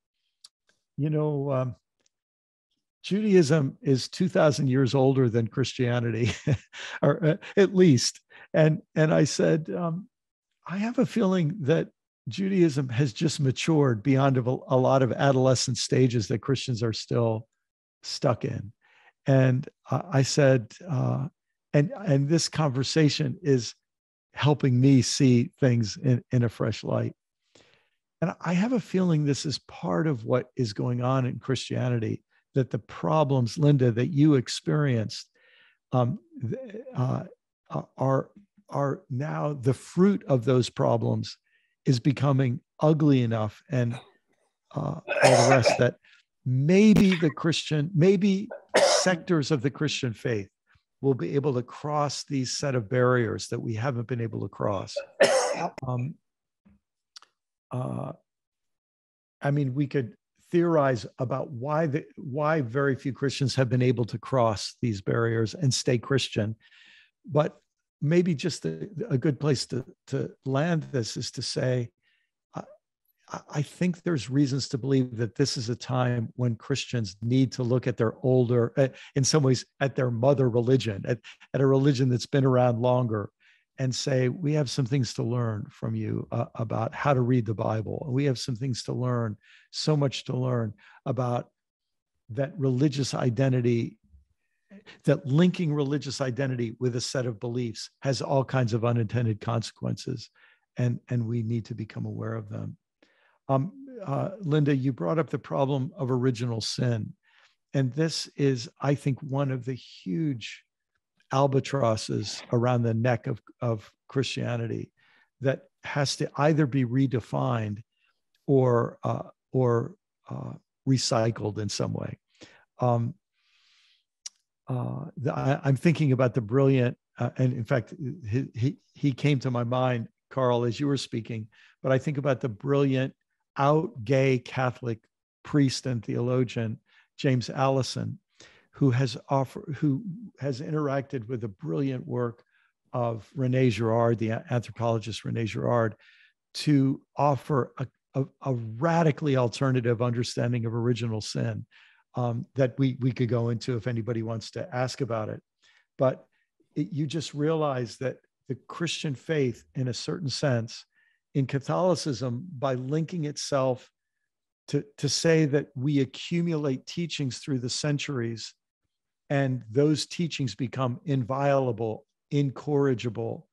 Judaism is 2,000 years older than Christianity, or at least. And I said, I have a feeling that Judaism has just matured beyond a lot of adolescent stages that Christians are still stuck in. And I said, and this conversation helping me see things in a fresh light. And I have a feeling this is part of what is going on in Christianity, that the problems, Linda, that you experienced are now the fruit of those problems is becoming ugly enough, and all the rest, that maybe sectors of the Christian faith will be able to cross these set of barriers that we haven't been able to cross. I mean, we could theorize about why very few Christians have been able to cross these barriers and stay Christian, but maybe just a good place to land this is to say, I think there's reasons to believe that this is a time when Christians need to look at their older, in some ways, at their mother religion, at a religion that's been around longer, and say, we have some things to learn from you about how to read the Bible. We have some things to learn, so much to learn about that religious identity, that linking religious identity with a set of beliefs has all kinds of unintended consequences, and we need to become aware of them. Linda, you brought up the problem of original sin. And this is, I think, one of the huge albatrosses around the neck of Christianity that has to either be redefined or recycled in some way. I'm thinking about the brilliant, and in fact, he came to my mind, Carl, as you were speaking, but I think about the brilliant out gay Catholic priest and theologian, James Allison, who has interacted with the brilliant work of René Girard, the anthropologist René Girard, to offer a radically alternative understanding of original sin that we could go into if anybody wants to ask about it. But you just realize that the Christian faith, in a certain sense, in Catholicism, by linking itself to say that we accumulate teachings through the centuries, and those teachings become inviolable, incorrigible.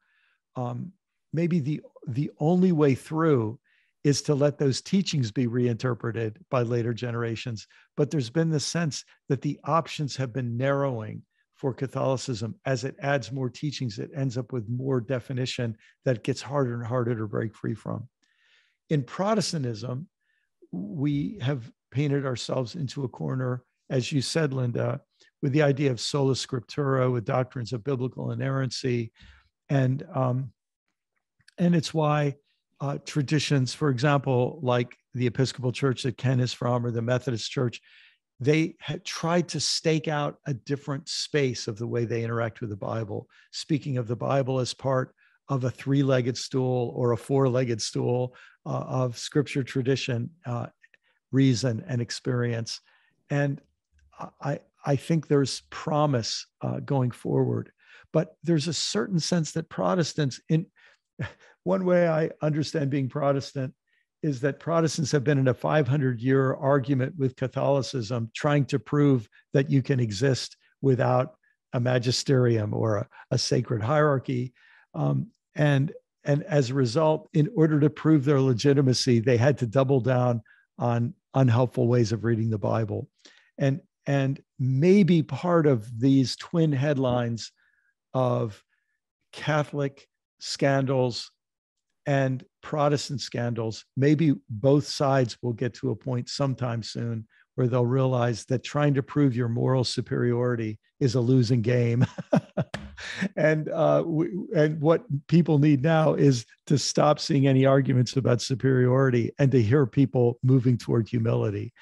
Maybe the only way through is to let those teachings be reinterpreted by later generations. But there's been the sense that the options have been narrowing for Catholicism. As it adds more teachings, it ends up with more definition that gets harder and harder to break free from. In Protestantism, we have painted ourselves into a corner, as you said, Linda, with the idea of sola scriptura, with doctrines of biblical inerrancy. And it's why traditions, for example, like the Episcopal Church that Ken is from, or the Methodist Church, they had tried to stake out a different space of the way they interact with the Bible, speaking of the Bible as part of a three-legged stool or a four-legged stool of scripture, tradition, reason, and experience. And I think there's promise going forward. But there's a certain sense that Protestants, in one way I understand being Protestant, is that Protestants have been in a 500-year argument with Catholicism, trying to prove that you can exist without a magisterium or a sacred hierarchy. And as a result, in order to prove their legitimacy, they had to double down on unhelpful ways of reading the Bible. And maybe part of these twin headlines of Catholic scandals and Protestant scandals, maybe both sides will get to a point sometime soon where they'll realize that trying to prove your moral superiority is a losing game. And what people need now is to stop seeing any arguments about superiority and to hear people moving toward humility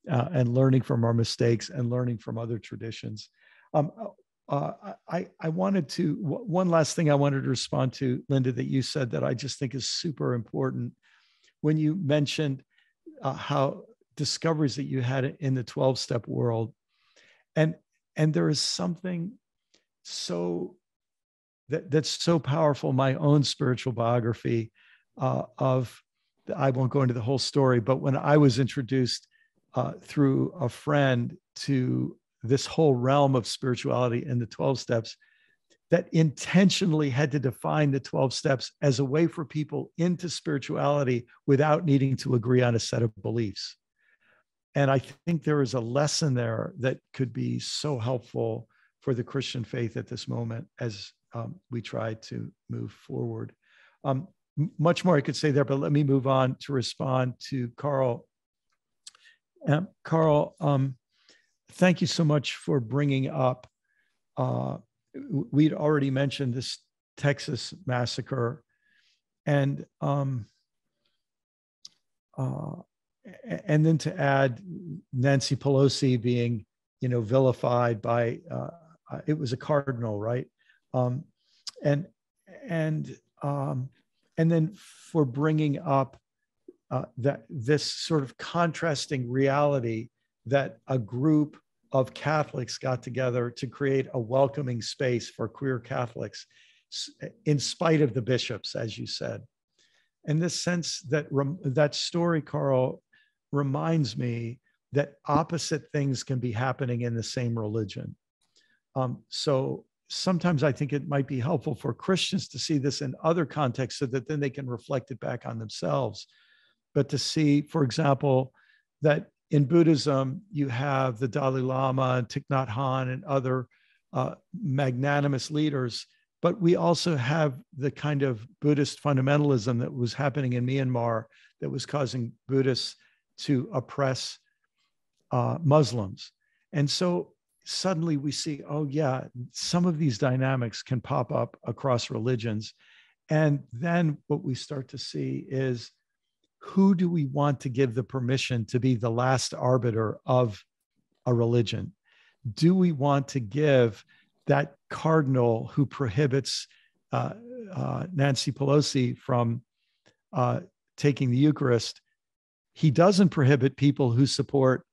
and learning from our mistakes and learning from other traditions. I wanted to, one last thing I wanted to respond to, Linda, that you said that I just think is super important. When you mentioned how discoveries that you had in the 12-step world, and there is something that's so powerful. My own spiritual biography of, I won't go into the whole story, but when I was introduced through a friend to this whole realm of spirituality and the 12 steps, that intentionally had to define the 12 steps as a way for people into spirituality without needing to agree on a set of beliefs. And I think there is a lesson there that could be so helpful for the Christian faith at this moment as we try to move forward. Much more I could say there, but let me move on to respond to Carl. Carl, thank you so much for bringing up, we'd already mentioned this Texas massacre, and then to add Nancy Pelosi being, vilified by, it was a cardinal, right? And then for bringing up that this sort of contrasting reality that a group of Catholics got together to create a welcoming space for queer Catholics, in spite of the bishops, as you said. And this sense that that story, Carl, reminds me that opposite things can be happening in the same religion. So sometimes I think it might be helpful for Christians to see this in other contexts so that then they can reflect it back on themselves. But to see, for example, that in Buddhism, you have the Dalai Lama and Thich Nhat Hanh and other magnanimous leaders, but we also have the kind of Buddhist fundamentalism that was happening in Myanmar that was causing Buddhists to oppress Muslims. And so suddenly we see, oh yeah, some of these dynamics can pop up across religions. And then what we start to see is, who do we want to give the permission to be the last arbiter of a religion? Do we want to give that cardinal who prohibits Nancy Pelosi from taking the Eucharist? He doesn't prohibit people who support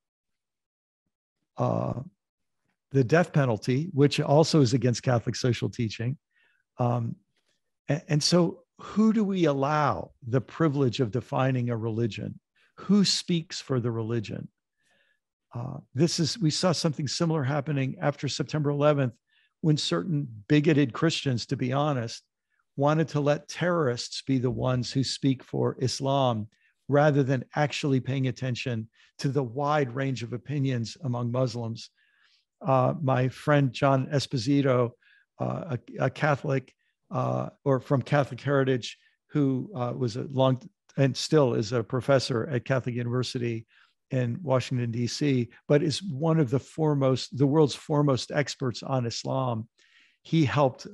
the death penalty, which also is against Catholic social teaching. And so who do we allow the privilege of defining a religion? Who speaks for the religion? We saw something similar happening after September 11th, when certain bigoted Christians, to be honest, wanted to let terrorists be the ones who speak for Islam, rather than actually paying attention to the wide range of opinions among Muslims. My friend John Esposito, a Catholic, or from Catholic heritage, who was a long and still is a professor at Catholic University in Washington, D.C., but is one of the world's foremost experts on Islam. He helped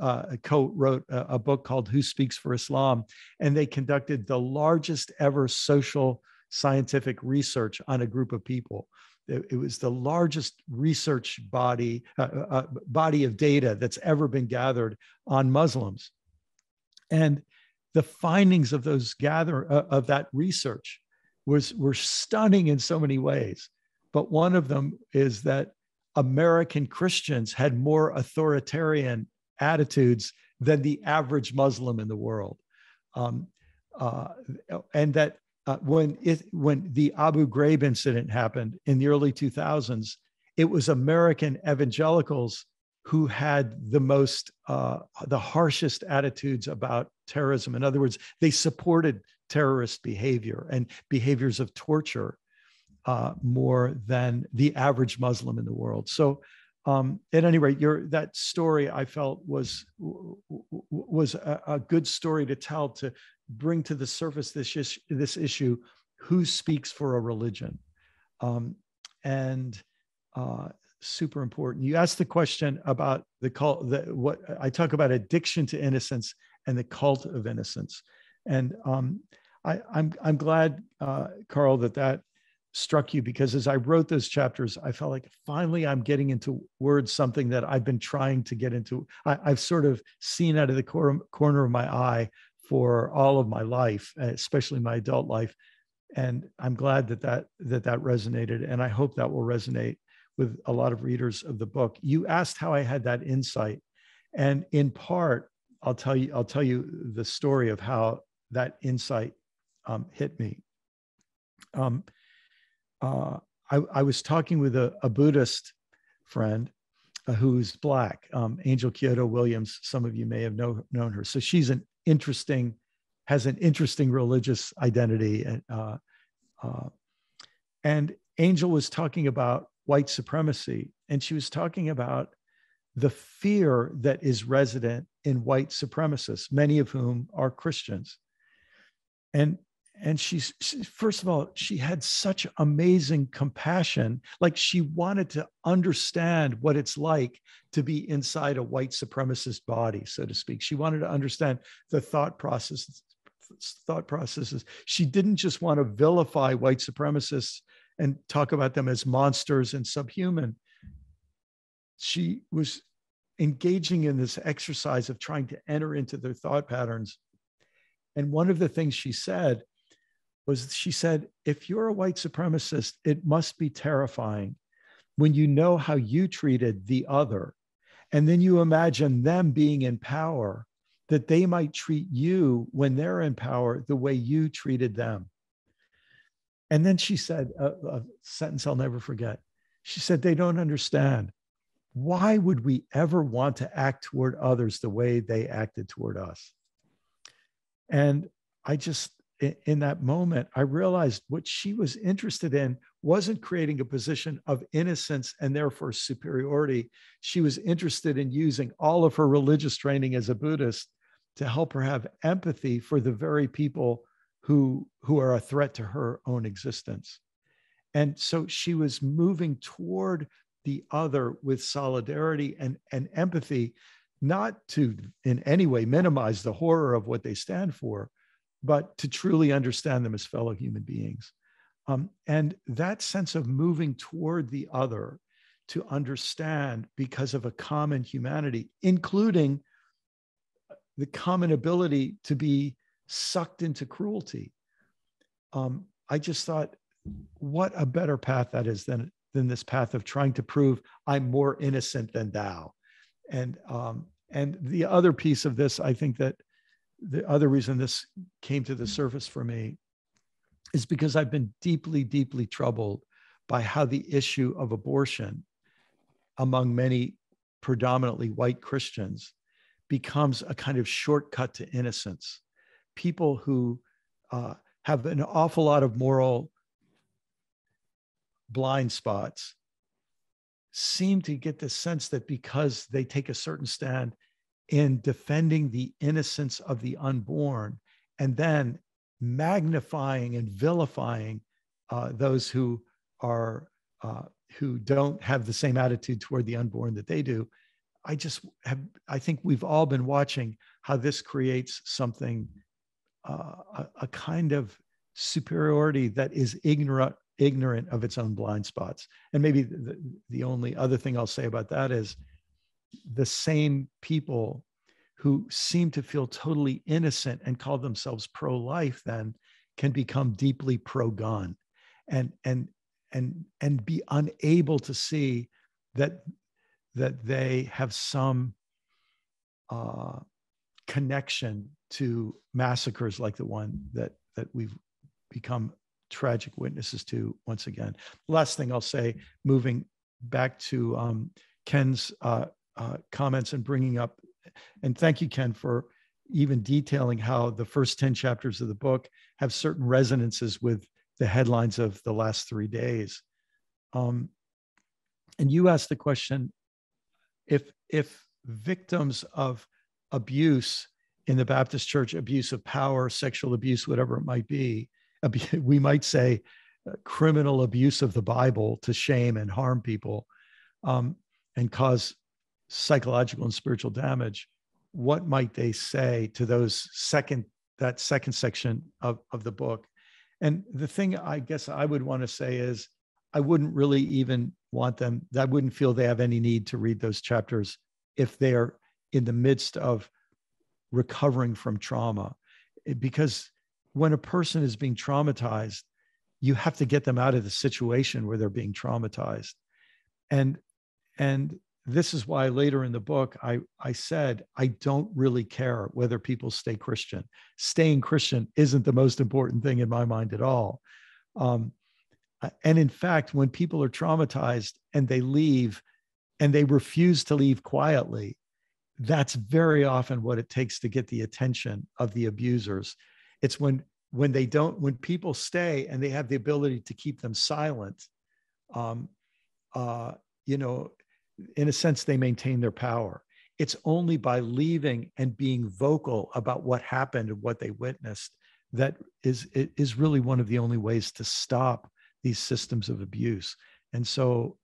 co-wrote a book called Who Speaks for Islam, and they conducted the largest ever social scientific research on a group of people. It was the largest research body of data that's ever been gathered on Muslims. And the findings of of that research were stunning in so many ways. But one of them is that American Christians had more authoritarian attitudes than the average Muslim in the world. And that when the Abu Ghraib incident happened in the early 2000s, it was American evangelicals who had the harshest attitudes about terrorism. In other words, they supported terrorist behavior and behaviors of torture more than the average Muslim in the world. So at any rate, that story I felt was a good story to tell, to bring to the surface this issue: who speaks for a religion? Super important. You asked the question about the cult. What I talk about, addiction to innocence and the cult of innocence, and I'm glad, Carl, that struck you, because as I wrote those chapters, I felt like finally I'm getting into words something that I've been trying to get into. I've sort of seen out of the corner of my eye for all of my life, especially my adult life. And I'm glad that resonated. And I hope that will resonate with a lot of readers of the book. You asked how I had that insight. And in part, I'll tell you the story of how that insight hit me. I was talking with a Buddhist friend, who's Black, Angel Kyoto Williams. Some of you may have known her. So she's has an interesting religious identity. And Angel was talking about white supremacy, and she was talking about the fear that is resident in white supremacists, many of whom are Christians. And she's first of all, she had such amazing compassion. Like, she wanted to understand what it's like to be inside a white supremacist body, so to speak. She wanted to understand the thought processes. She didn't just want to vilify white supremacists and talk about them as monsters and subhuman. She was engaging in this exercise of trying to enter into their thought patterns. And one of the things she said was, if you're a white supremacist, it must be terrifying when you know how you treated the other, and then you imagine them being in power, that they might treat you when they're in power the way you treated them. And then she said a sentence I'll never forget. She said, they don't understand. Why would we ever want to act toward others the way they acted toward us? And I just, in that moment, I realized what she was interested in wasn't creating a position of innocence and therefore superiority. She was interested in using all of her religious training as a Buddhist to help her have empathy for the very people who are a threat to her own existence. And so she was moving toward the other with solidarity and empathy, not to in any way minimize the horror of what they stand for, but to truly understand them as fellow human beings. And that sense of moving toward the other to understand because of a common humanity, including the common ability to be sucked into cruelty. I just thought, what a better path that is than this path of trying to prove I'm more innocent than thou. And the other piece of this, I think that the other reason this came to the surface for me is because I've been deeply, deeply troubled by how the issue of abortion among many predominantly white Christians becomes a kind of shortcut to innocence. People who have an awful lot of moral blind spots seem to get the sense that because they take a certain stand in defending the innocence of the unborn and then magnifying and vilifying those who don't have the same attitude toward the unborn that they do. I think we've all been watching how this creates something, a kind of superiority that is ignorant of its own blind spots. And maybe the only other thing I'll say about that is the same people who seem to feel totally innocent and call themselves pro-life then can become deeply pro-gun and be unable to see that they have some connection to massacres like the one that we've become tragic witnesses to once again. Last thing I'll say, moving back to Ken's comments and bringing up, and thank you, Ken, for even detailing how the first 10 chapters of the book have certain resonances with the headlines of the last 3 days. And you asked the question, if victims of abuse in the Baptist Church, abuse of power, sexual abuse, whatever it might be, we might say criminal abuse of the Bible to shame and harm people and cause psychological and spiritual damage, what might they say to that second section of the book? And the thing I guess I would want to say is I wouldn't really even want them, I wouldn't feel they have any need to read those chapters if they're in the midst of recovering from trauma. Because when a person is being traumatized, you have to get them out of the situation where they're being traumatized. And this is why later in the book, I said, I don't really care whether people stay Christian. Staying Christian isn't the most important thing in my mind at all. And in fact, when people are traumatized and they leave, and they refuse to leave quietly, that's very often what it takes to get the attention of the abusers. It's when people stay and they have the ability to keep them silent, you know, in a sense, they maintain their power. It's only by leaving and being vocal about what happened and what they witnessed that is really one of the only ways to stop these systems of abuse. And so,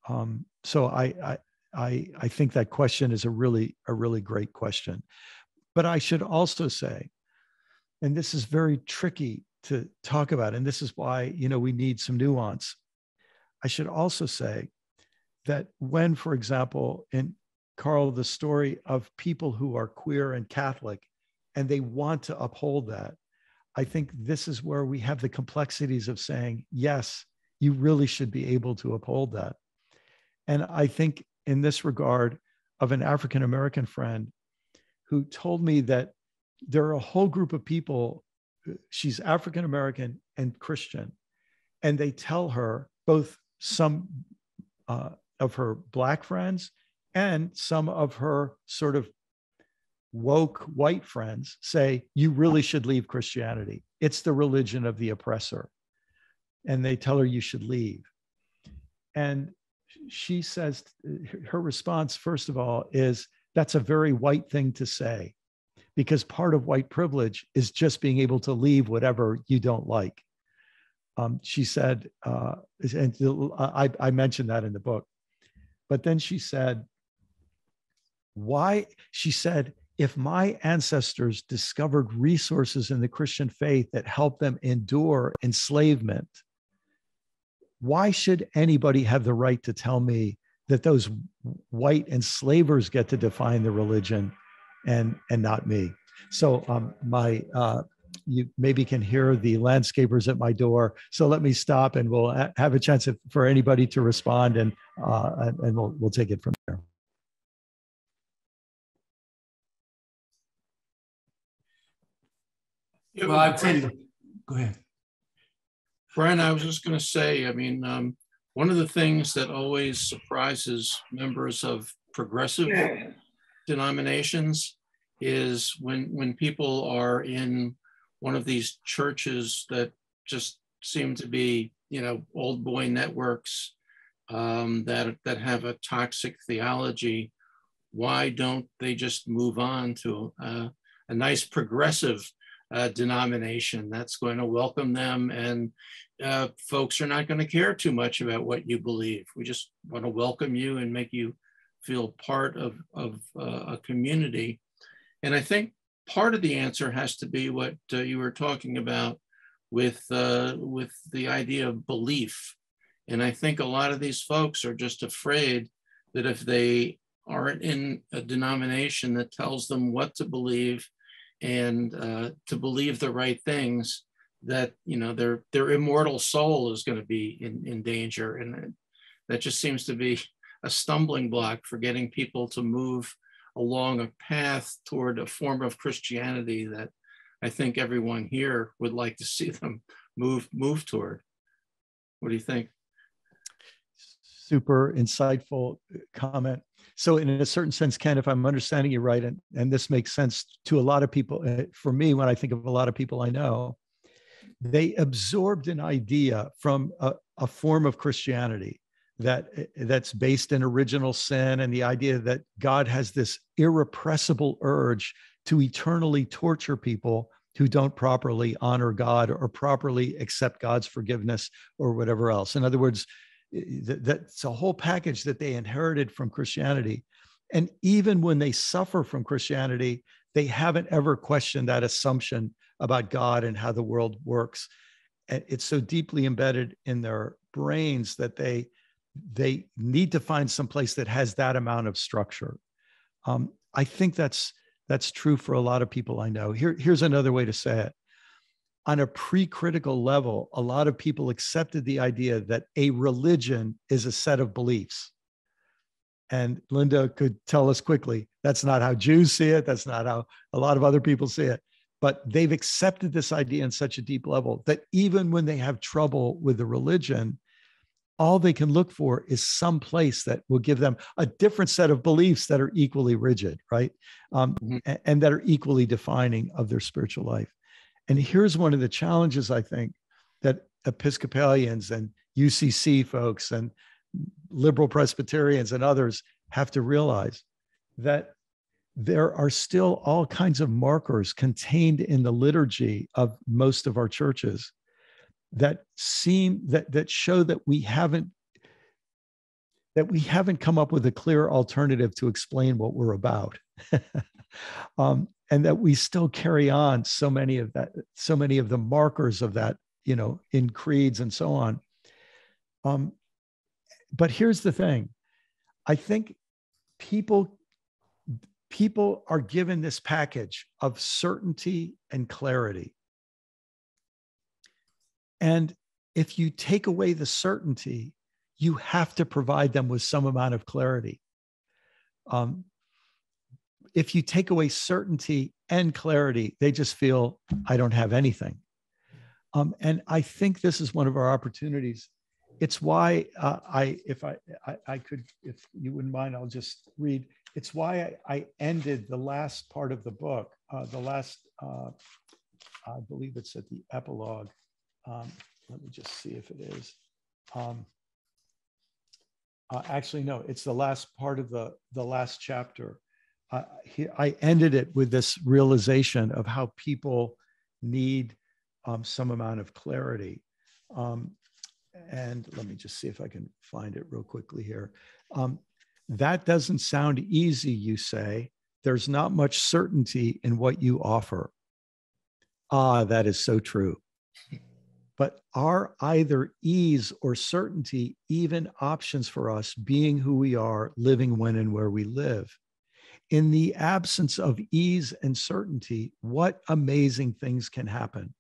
I think that question is a really great question. But I should also say, and this is very tricky to talk about, and this is why, you know, we need some nuance. I should also say that when, for example, in Carl, the story of people who are queer and Catholic, and they want to uphold that, I think this is where we have the complexities of saying, yes, you really should be able to uphold that. And I think in this regard of an African-American friend who told me that there are a whole group of people, she's African-American and Christian, and they tell her, both some of her Black friends and some of her sort of woke white friends say, you really should leave Christianity. It's the religion of the oppressor. And they tell her you should leave. And she says, her response, first of all, is that's a very white thing to say, because part of white privilege is just being able to leave whatever you don't like. She said, and I mentioned that in the book, but then she said, if my ancestors discovered resources in the Christian faith that helped them endure enslavement, why should anybody have the right to tell me that those white enslavers get to define the religion and not me? So you maybe can hear the landscapers at my door. So let me stop, and we'll have a chance for anybody to respond, and we'll take it from there. Well, I'd say, go ahead. Brian, I was just going to say, I mean, one of the things that always surprises members of progressive denominations is when people are in one of these churches that just seem to be, you know, old boy networks that have a toxic theology. Why don't they just move on to a nice progressive denomination that's going to welcome them, and folks are not going to care too much about what you believe. We just want to welcome you and make you feel part of a community. And I think part of the answer has to be what you were talking about with the idea of belief. And I think a lot of these folks are just afraid that if they aren't in a denomination that tells them what to believe and to believe the right things, that, you know, their immortal soul is going to be in danger. And that just seems to be a stumbling block for getting people to move along a path toward a form of Christianity that I think everyone here would like to see them move toward. What do you think? Super insightful comment. So in a certain sense, Ken, if I'm understanding you right, and this makes sense to a lot of people, for me, when I think of a lot of people I know, they absorbed an idea from a form of Christianity that's based in original sin, and the idea that God has this irrepressible urge to eternally torture people who don't properly honor God or properly accept God's forgiveness or whatever else. In other words, that's a whole package that they inherited from Christianity. And even when they suffer from Christianity, they haven't ever questioned that assumption about God and how the world works. And it's so deeply embedded in their brains that they need to find some place that has that amount of structure. I think that's true for a lot of people I know. Here's another way to say it. On a pre-critical level, a lot of people accepted the idea that a religion is a set of beliefs. And Linda could tell us quickly, that's not how Jews see it. That's not how a lot of other people see it. But they've accepted this idea in such a deep level that even when they have trouble with the religion, all they can look for is some place that will give them a different set of beliefs that are equally rigid, right? And that are equally defining of their spiritual life. And here's one of the challenges, I think, that Episcopalians and UCC folks and liberal Presbyterians and others have to realize, that there are still all kinds of markers contained in the liturgy of most of our churches that show that we haven't come up with a clear alternative to explain what we're about. And that we still carry on so many of the markers of that, in creeds and so on. But here's the thing. I think people are given this package of certainty and clarity. And if you take away the certainty, you have to provide them with some amount of clarity. If you take away certainty and clarity, they just feel, I don't have anything. And I think this is one of our opportunities. It's why if you wouldn't mind, I'll just read. It's why I ended the last part of the book, I believe it's at the epilogue. Let me just see if it is. Actually, no, it's the last part of the last chapter. I ended it with this realization of how people need some amount of clarity. And let me just see if I can find it real quickly here. That doesn't sound easy, you say. There's not much certainty in what you offer. That is so true. But are either ease or certainty even options for us, being who we are, living when and where we live? In the absence of ease and certainty, what amazing things can happen?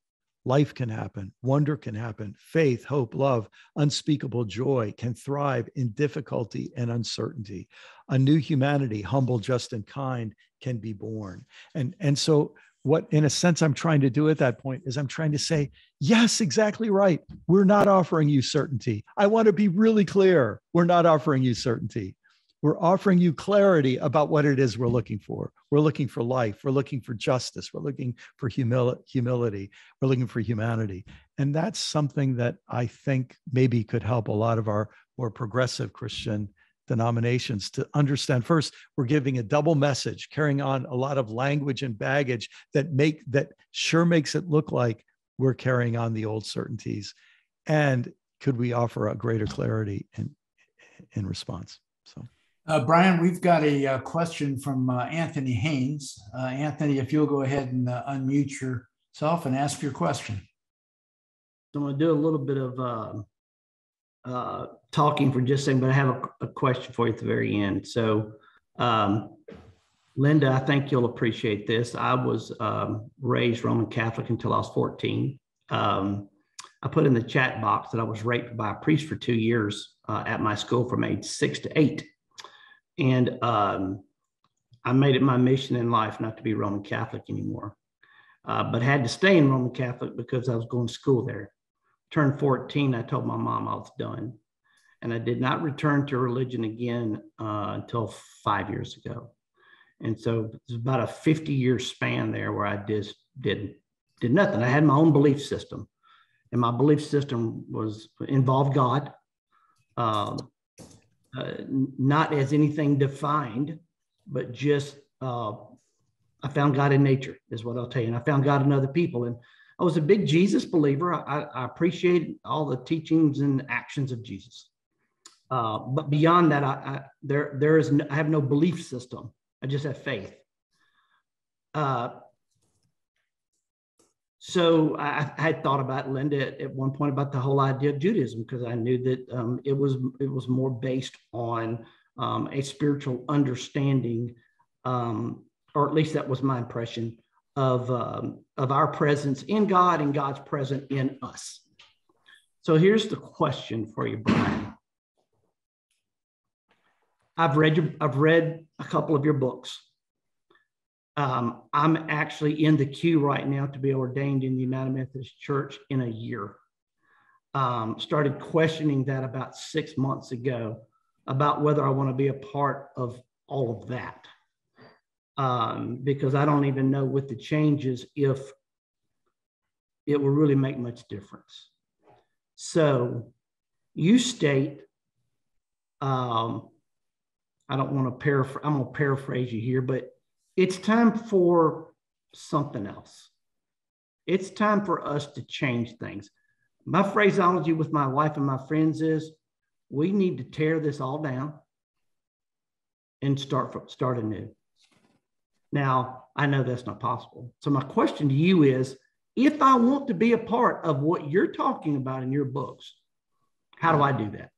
Life can happen, wonder can happen, faith, hope, love, unspeakable joy can thrive in difficulty and uncertainty. A new humanity, humble, just, and kind, can be born. And so what, in a sense, I'm trying to do at that point is I'm trying to say, yes, exactly right. We're not offering you certainty. I want to be really clear. We're not offering you certainty. We're offering you clarity about what it is we're looking for. We're looking for life. We're looking for justice. We're looking for humility. We're looking for humanity. And that's something that I think maybe could help a lot of our more progressive Christian denominations to understand. First, we're giving a double message, carrying on a lot of language and baggage that sure makes it look like we're carrying on the old certainties. And could we offer a greater clarity in response? So. Brian, we've got a question from Anthony Haynes. Anthony, if you'll go ahead and unmute yourself and ask your question. So I'm going to do a little bit of talking for just a second, but I have a question for you at the very end. So, Linda, I think you'll appreciate this. I was raised Roman Catholic until I was 14. I put in the chat box that I was raped by a priest for 2 years at my school from age 6 to 8. And I made it my mission in life not to be Roman Catholic anymore, but had to stay in Roman Catholic because I was going to school there. Turned 14, I told my mom I was done. And I did not return to religion again until 5 years ago. And so it's about a 50-year span there where I just did nothing. I had my own belief system. And my belief system involved God. Not as anything defined, but just I found God in nature is what I'll tell you. And I found God in other people. And I was a big Jesus believer. I appreciate all the teachings and actions of Jesus. But beyond that, I have no belief system. I just have faith. So I had thought about, Linda, at one point about the whole idea of Judaism, because I knew that it was more based on a spiritual understanding, or at least that was my impression of our presence in God and God's presence in us. So here's the question for you, Brian. I've read a couple of your books. I'm actually in the queue right now to be ordained in the United Methodist Church in a year. started questioning that about 6 months ago about whether I want to be a part of all of that. Because I don't even know with the changes if it will really make much difference. So you state, I don't want to paraphrase, I'm going to paraphrase you here, but it's time for something else. It's time for us to change things. My phraseology with my wife and my friends is, we need to tear this all down and start anew. Now, I know that's not possible. So my question to you is, if I want to be a part of what you're talking about in your books, how do I do that?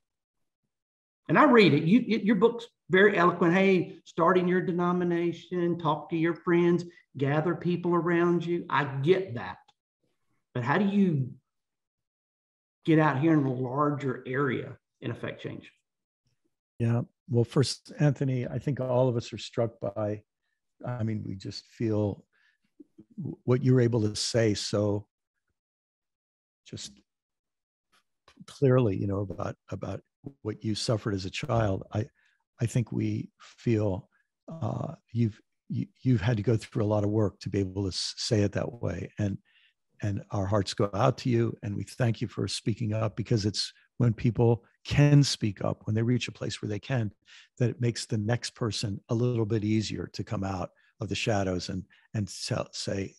And I read it. Your book's very eloquent. Hey, start in your denomination, talk to your friends, gather people around you. I get that. But how do you get out here in a larger area and affect change? Yeah. Well, first, Anthony, I think all of us are struck by, I mean, we just feel what you're able to say so just clearly, you know, about what you suffered as a child. I think we feel you've had to go through a lot of work to be able to say it that way, and our hearts go out to you, and we thank you for speaking up, because it's when people can speak up, when they reach a place where they can, that it makes the next person a little bit easier to come out of the shadows and say,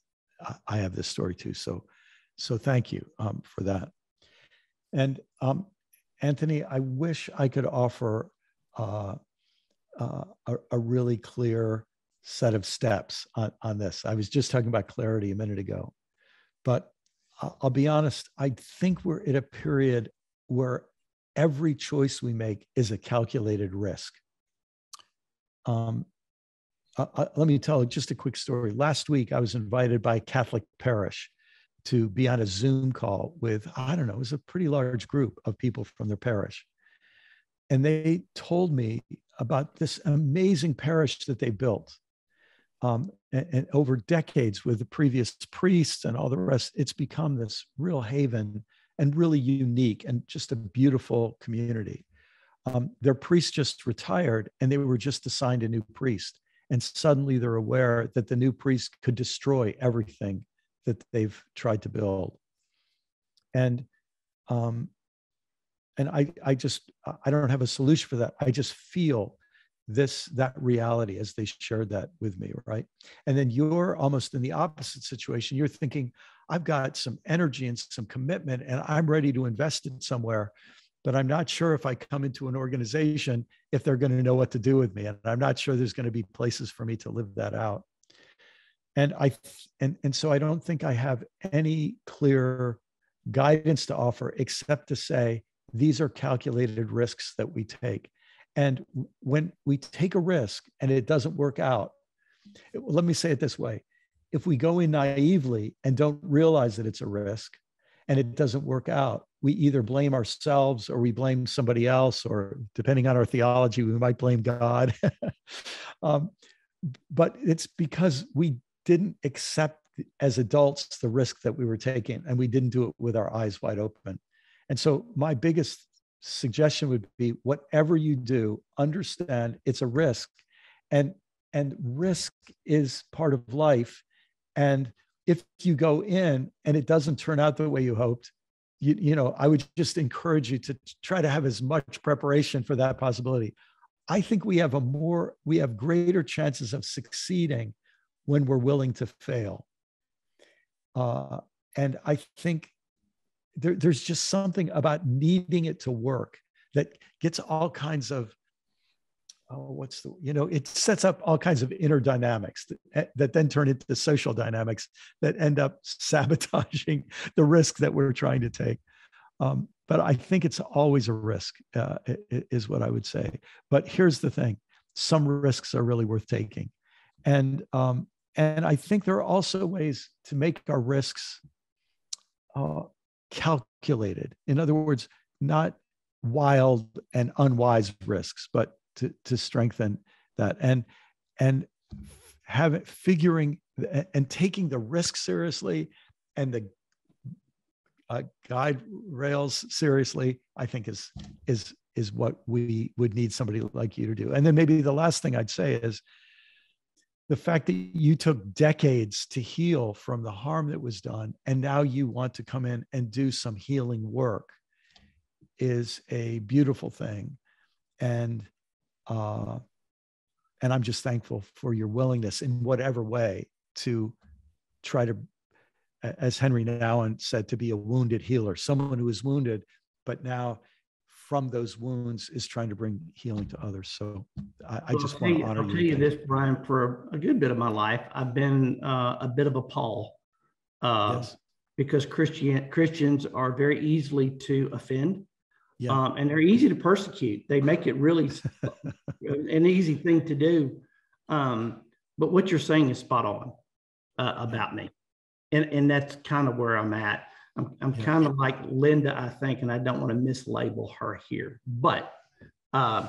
I have this story too. So thank you for that. And Anthony, I wish I could offer a really clear set of steps on this. I was just talking about clarity a minute ago, but I'll be honest, I think we're at a period where every choice we make is a calculated risk. Let me tell just a quick story. Last week, I was invited by a Catholic parish to be on a Zoom call with, I don't know, it was a pretty large group of people from their parish. And they told me about this amazing parish that they built. And over decades with the previous priests and all the rest, it's become this real haven and really unique and just a beautiful community. Their priest just retired, and they were just assigned a new priest. And suddenly they're aware that the new priest could destroy everything that they've tried to build. And I don't have a solution for that. I just feel that reality as they shared that with me, right? And then you're almost in the opposite situation. You're thinking, I've got some energy and some commitment, and I'm ready to invest it somewhere, but I'm not sure if I come into an organization, if they're going to know what to do with me. And I'm not sure there's going to be places for me to live that out. And so I don't think I have any clear guidance to offer, except to say, these are calculated risks that we take. And when we take a risk and it doesn't work out, let me say it this way. If we go in naively and don't realize that it's a risk and it doesn't work out, we either blame ourselves or we blame somebody else, or depending on our theology, we might blame God. But it's because we didn't accept as adults the risk that we were taking, and we didn't do it with our eyes wide open. And so my biggest suggestion would be, whatever you do, understand it's a risk, and risk is part of life. And if you go in and it doesn't turn out the way you hoped, you know, I would just encourage you to try to have as much preparation for that possibility. I think we have greater chances of succeeding when we're willing to fail. And I think there's just something about needing it to work that gets all kinds of, it sets up all kinds of inner dynamics that then turn into social dynamics that end up sabotaging the risk that we're trying to take. But I think it's always a risk, is what I would say. But here's the thing: some risks are really worth taking, and I think there are also ways to make our risks calculated. In other words, not wild and unwise risks, but to strengthen that, and figuring and taking the risk seriously, and guide rails seriously, I think is what we would need somebody like you to do. And then maybe the last thing I'd say is the fact that you took decades to heal from the harm that was done, and now you want to come in and do some healing work is a beautiful thing. And I'm just thankful for your willingness in whatever way to try to, as Henry Nouwen said, to be a wounded healer, someone who is wounded, but now from those wounds is trying to bring healing to others. So I just want to honor you. I'll tell you this, Brian, for a good bit of my life, I've been a bit of a Paul, Yes. because Christians are very easily to offend. Yeah. And they're easy to persecute. They make it really an easy thing to do. But what you're saying is spot on about me. And that's kind of where I'm at. I'm kind of like Linda, I think, and I don't want to mislabel her here. But I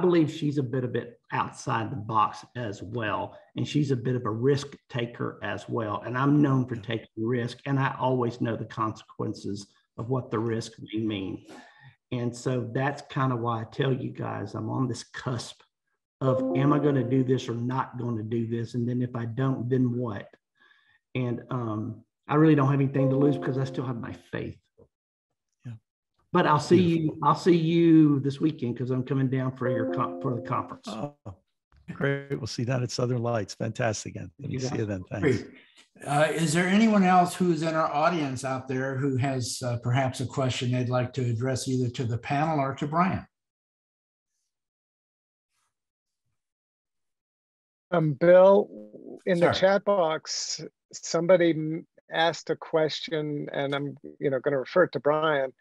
believe she's a bit outside the box as well. And she's a bit of a risk taker as well. And I'm known for taking risk. And I always know the consequences of what the risk may mean. And so that's kind of why I tell you guys, I'm on this cusp of, am I going to do this or not going to do this? And then if I don't, then what? And I really don't have anything to lose because I still have my faith. Yeah. But I'll see you this weekend because I'm coming down for the conference. Oh, great. We'll see that at Southern Lights. Fantastic. Anthony. See you then. Thanks. Great. Is there anyone else who's in our audience out there who has perhaps a question they'd like to address either to the panel or to Brian? Bill, in the chat box, somebody asked a question, and I'm going to refer it to Brian,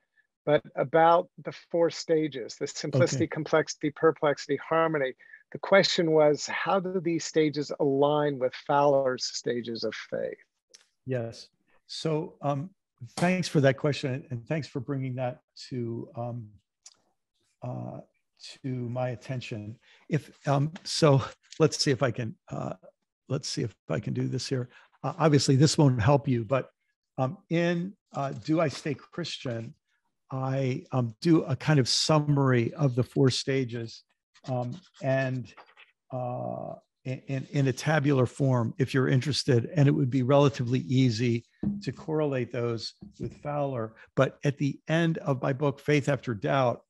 but about the 4 stages: the simplicity, complexity, perplexity, harmony. The question was, how do these stages align with Fowler's stages of faith? Yes. So thanks for that question, and thanks for bringing that to my attention. So let's see if I can do this here. Obviously, this won't help you, but in Do I Stay Christian, I do a kind of summary of the 4 stages. And in a tabular form, if you're interested, and it would be relatively easy to correlate those with Fowler. But at the end of my book, Faith After Doubt,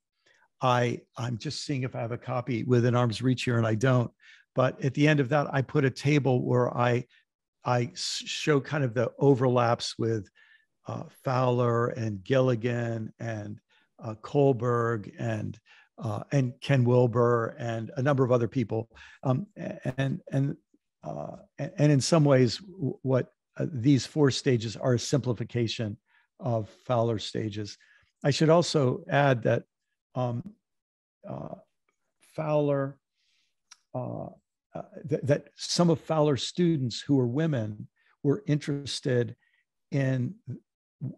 I'm just seeing if I have a copy within arm's reach here, and I don't. But at the end of that, I put a table where I show kind of the overlaps with Fowler and Gilligan and Kohlberg and Ken Wilber and a number of other people, and in some ways, what these 4 stages are a simplification of Fowler's stages. I should also add that Fowler, that some of Fowler's students who were women were interested in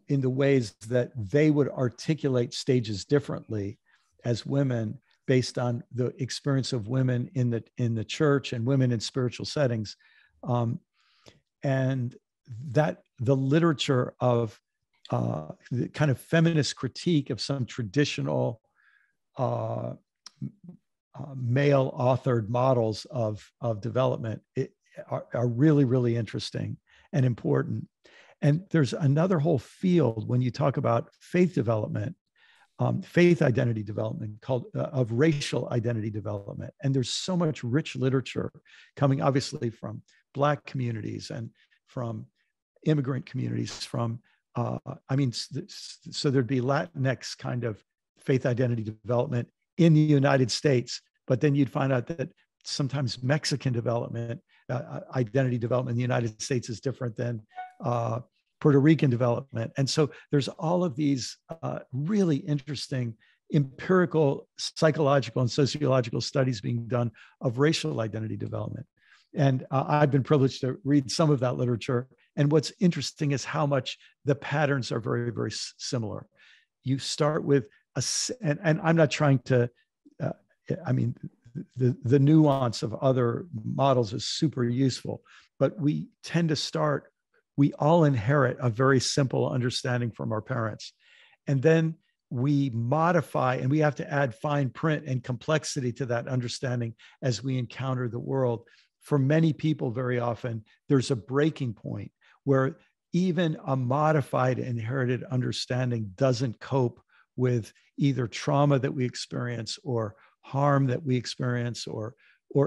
the ways that they would articulate stages differently as women based on the experience of women in the church and women in spiritual settings. And that the literature of the kind of feminist critique of some traditional male authored models of development are really, really interesting and important. And there's another whole field when you talk about faith development, faith identity development, called of racial identity development. And there's so much rich literature coming, obviously, from Black communities and from immigrant communities, so there'd be Latinx kind of faith identity development in the United States, but then you'd find out that sometimes Mexican development, identity development in the United States is different than Puerto Rican development. And so there's all of these really interesting empirical, psychological, and sociological studies being done of racial identity development. And I've been privileged to read some of that literature. And what's interesting is how much the patterns are very, very similar. You start with and I'm not trying to, the nuance of other models is super useful, but we tend to start we all inherit a very simple understanding from our parents. And then we modify, and we have to add fine print and complexity to that understanding as we encounter the world. For many people, very often, there's a breaking point where even a modified inherited understanding doesn't cope with either trauma that we experience or harm that we experience or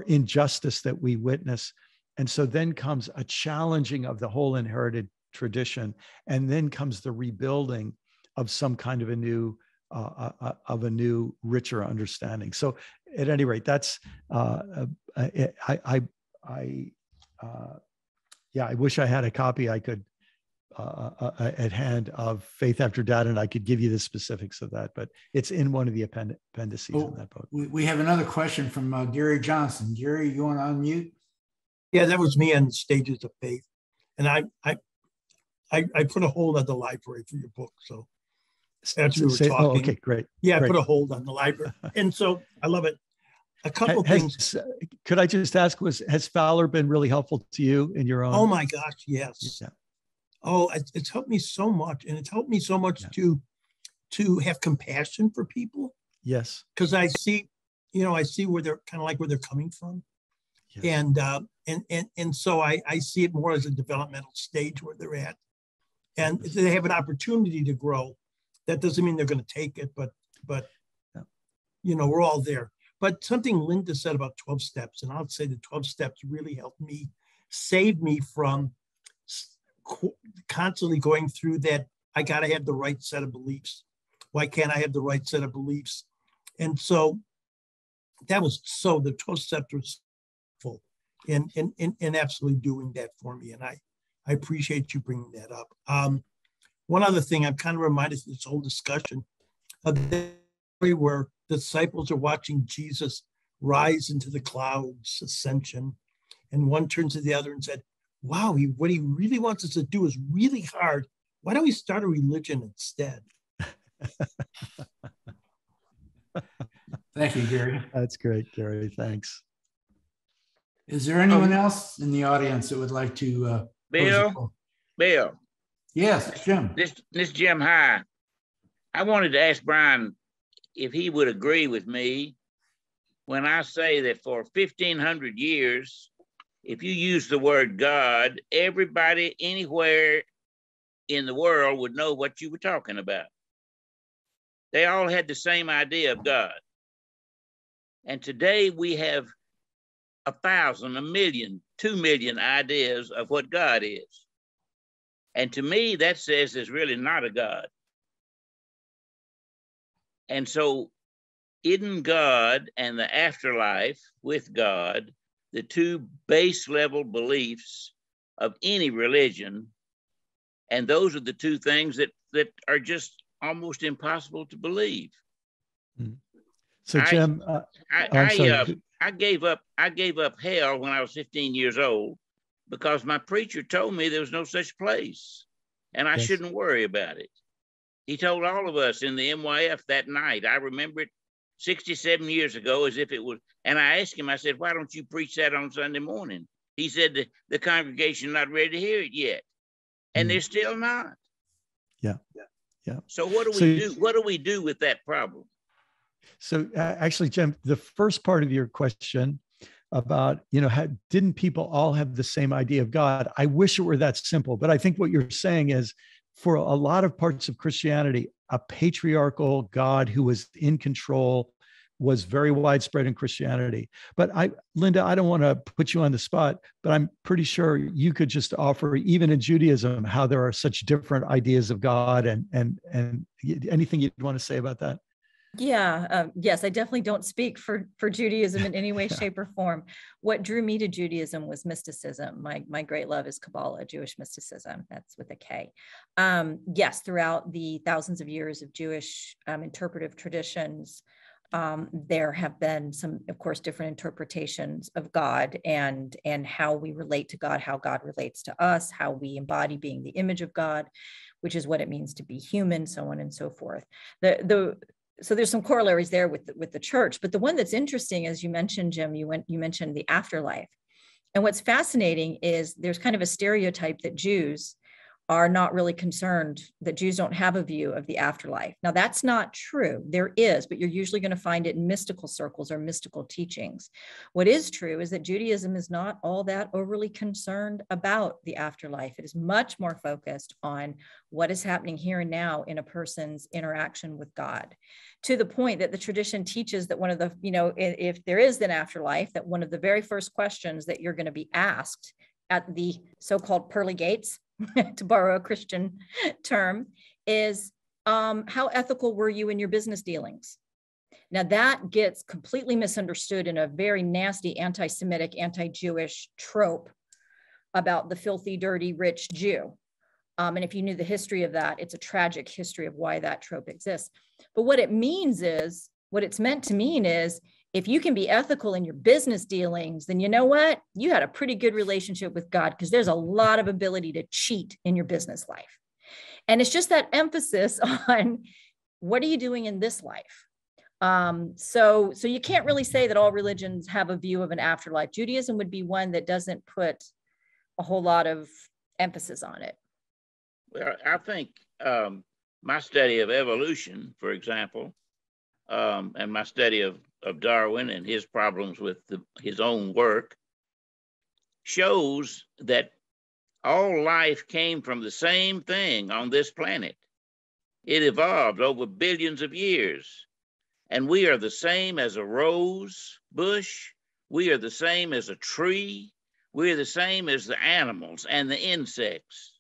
injustice that we witness. And so then comes a challenging of the whole inherited tradition, and then comes the rebuilding of some kind of a new, richer understanding. So, at any rate, that's I wish I had a copy I could at hand of Faith After Doubt, and I could give you the specifics of that, but it's in one of the appendices in that book. We have another question from Gary Johnson. Gary, you want to unmute? Yeah, that was me on Stages of Faith. And I put a hold on the library for your book. So as we were talking. Oh, okay, great. Yeah, great. I put a hold on the library. And so I love it. A couple things. Could I just ask, has Fowler been really helpful to you in your own? Oh my gosh, yes. Yeah. Oh, it's helped me so much. And it's helped me so much to have compassion for people. Yes. Because I see where they're kind of like where they're coming from. Yes. And so I see it more as a developmental stage where they're at. And they have an opportunity to grow. That doesn't mean they're going to take it, but we're all there. But something Linda said about 12 steps, and I'll say the 12 steps really helped me, save me from constantly going through that. I got to have the right set of beliefs. Why can't I have the right set of beliefs? And so the 12 steps was full in absolutely doing that for me. And I appreciate you bringing that up. One other thing, I'm kind of reminded of this whole discussion of the story where the disciples are watching Jesus rise into the clouds, ascension. And one turns to the other and said, wow, what he really wants us to do is really hard. Why don't we start a religion instead? Thank you, Gary. That's great, Gary. Thanks. Is there anyone else in the audience that would like to? Bill? Yes, Jim. This Jim, hi. I wanted to ask Brian if he would agree with me when I say that for 1,500 years, if you use the word God, everybody anywhere in the world would know what you were talking about. They all had the same idea of God. And today we have 1,000, 1 million, 2 million ideas of what God is. And to me, that says there's really not a God. And so isn't God and the afterlife with God the two base level beliefs of any religion? And those are the two things that are just almost impossible to believe. So Jim, I gave up hell when I was 15 years old because my preacher told me there was no such place and I shouldn't worry about it. He told all of us in the MYF that night. I remember it 67 years ago as if it was, and I asked him, I said, why don't you preach that on Sunday morning? He said the congregation not ready to hear it yet. And they're still not. Yeah. So what do we do? What do we do with that problem? So actually, Jim, the first part of your question about, didn't people all have the same idea of God? I wish it were that simple, but I think what you're saying is for a lot of parts of Christianity, a patriarchal God who was in control was very widespread in Christianity. But Linda, I don't want to put you on the spot, but I'm pretty sure you could just offer, even in Judaism, how there are such different ideas of God and anything you'd want to say about that? Yeah, yes, I definitely don't speak for Judaism in any way, shape, or form. What drew me to Judaism was mysticism. My great love is Kabbalah, Jewish mysticism. That's with a K. Yes, throughout the thousands of years of Jewish interpretive traditions, there have been some, of course, different interpretations of God and how we relate to God, how God relates to us, how we embody being the image of God, which is what it means to be human, so on and so forth. So there's some corollaries there with the church, but the one that's interesting, as you mentioned, Jim, you mentioned the afterlife. And what's fascinating is there's kind of a stereotype that Jews are not really concerned, that Jews don't have a view of the afterlife. Now, that's not true. There is, but you're usually going to find it in mystical circles or mystical teachings. What is true is that Judaism is not all that overly concerned about the afterlife. It is much more focused on what is happening here and now in a person's interaction with God, to the point that the tradition teaches that one of the, if there is an afterlife, that one of the very first questions that you're going to be asked at the so-called pearly gates, to borrow a Christian term, is how ethical were you in your business dealings? Now that gets completely misunderstood in a very nasty anti-Semitic, anti-Jewish trope about the filthy, dirty, rich Jew. And if you knew the history of that, it's a tragic history of why that trope exists. But what it means is, what it's meant to mean is, if you can be ethical in your business dealings, then you know what? You had a pretty good relationship with God, because there's a lot of ability to cheat in your business life. And it's just that emphasis on what are you doing in this life? So you can't really say that all religions have a view of an afterlife. Judaism would be one that doesn't put a whole lot of emphasis on it. Well, I think my study of evolution, for example, and my study of Darwin and his problems with his own work, shows that all life came from the same thing on this planet. It evolved over billions of years. And we are the same as a rose bush. We are the same as a tree. We are the same as the animals and the insects.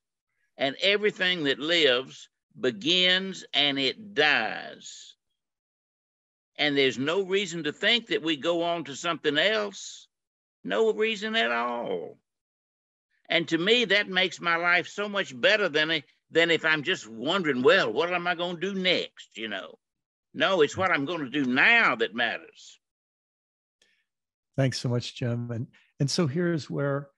And everything that lives begins and it dies. And there's no reason to think that we go on to something else. No reason at all. And to me, that makes my life so much better than if I'm just wondering, well, what am I going to do next, No, it's what I'm going to do now that matters. Thanks so much, Jim. And so here's where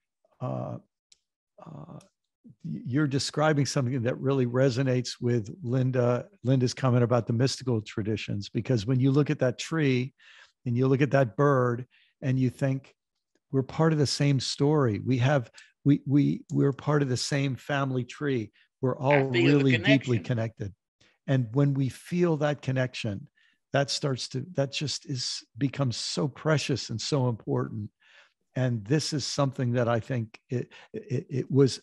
you're describing something that really resonates with Linda's comment about the mystical traditions, because when you look at that tree and you look at that bird and you think we're part of the same story, we're part of the same family tree, we're all really deeply connected. And when we feel that connection, becomes so precious and so important. And this is something that I think it was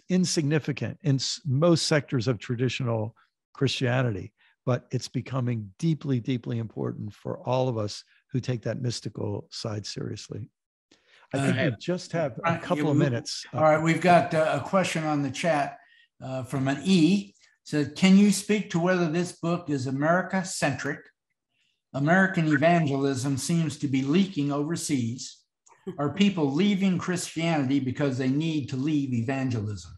insignificant in most sectors of traditional Christianity, but it's becoming deeply, deeply important for all of us who take that mystical side seriously. I think we just have a couple of minutes. All right, we've got a question on the chat from an E. Said, can you speak to whether this book is America-centric? American evangelism seems to be leaking overseas. Are people leaving Christianity because they need to leave evangelism?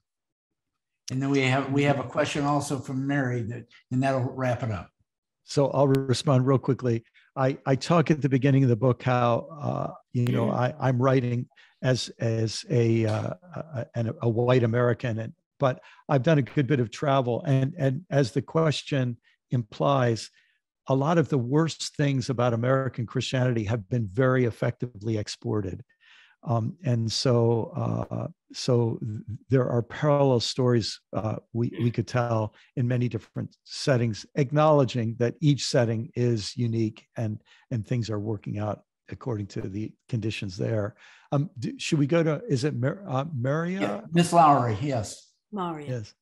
And then we have a question also from Mary, and that'll wrap it up. So I'll respond real quickly. I talk at the beginning of the book how I'm writing as a white American, but I've done a good bit of travel, and as the question implies, a lot of the worst things about American Christianity have been very effectively exported. And so there are parallel stories we could tell in many different settings, acknowledging that each setting is unique and things are working out according to the conditions there. Should we go to, is it Maria? Yeah, Miss Lowry, yes. Maria. Yes,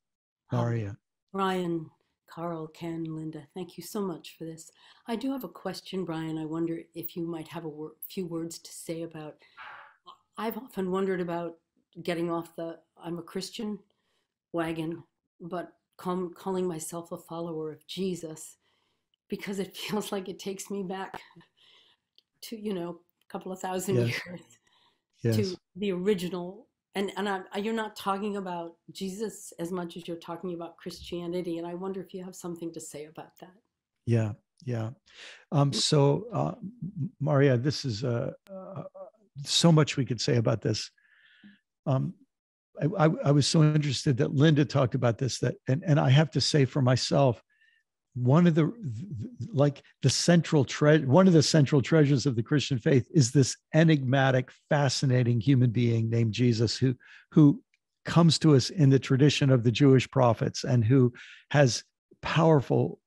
Maria. Brian, Carl, Ken, Linda, thank you so much for this. I do have a question, Brian. I wonder if you might have a few words to say about, I've often wondered about getting off the I'm a Christian wagon, but calling myself a follower of Jesus, because it feels like it takes me back to, a couple of thousand years to the original. And you're not talking about Jesus as much as you're talking about Christianity. And I wonder if you have something to say about that. Yeah. So Maria, this is so much we could say about this. I was so interested that Linda talked about this, and I have to say for myself, one of the central treasures of the Christian faith is this enigmatic, fascinating human being named Jesus, who comes to us in the tradition of the Jewish prophets and who has powerful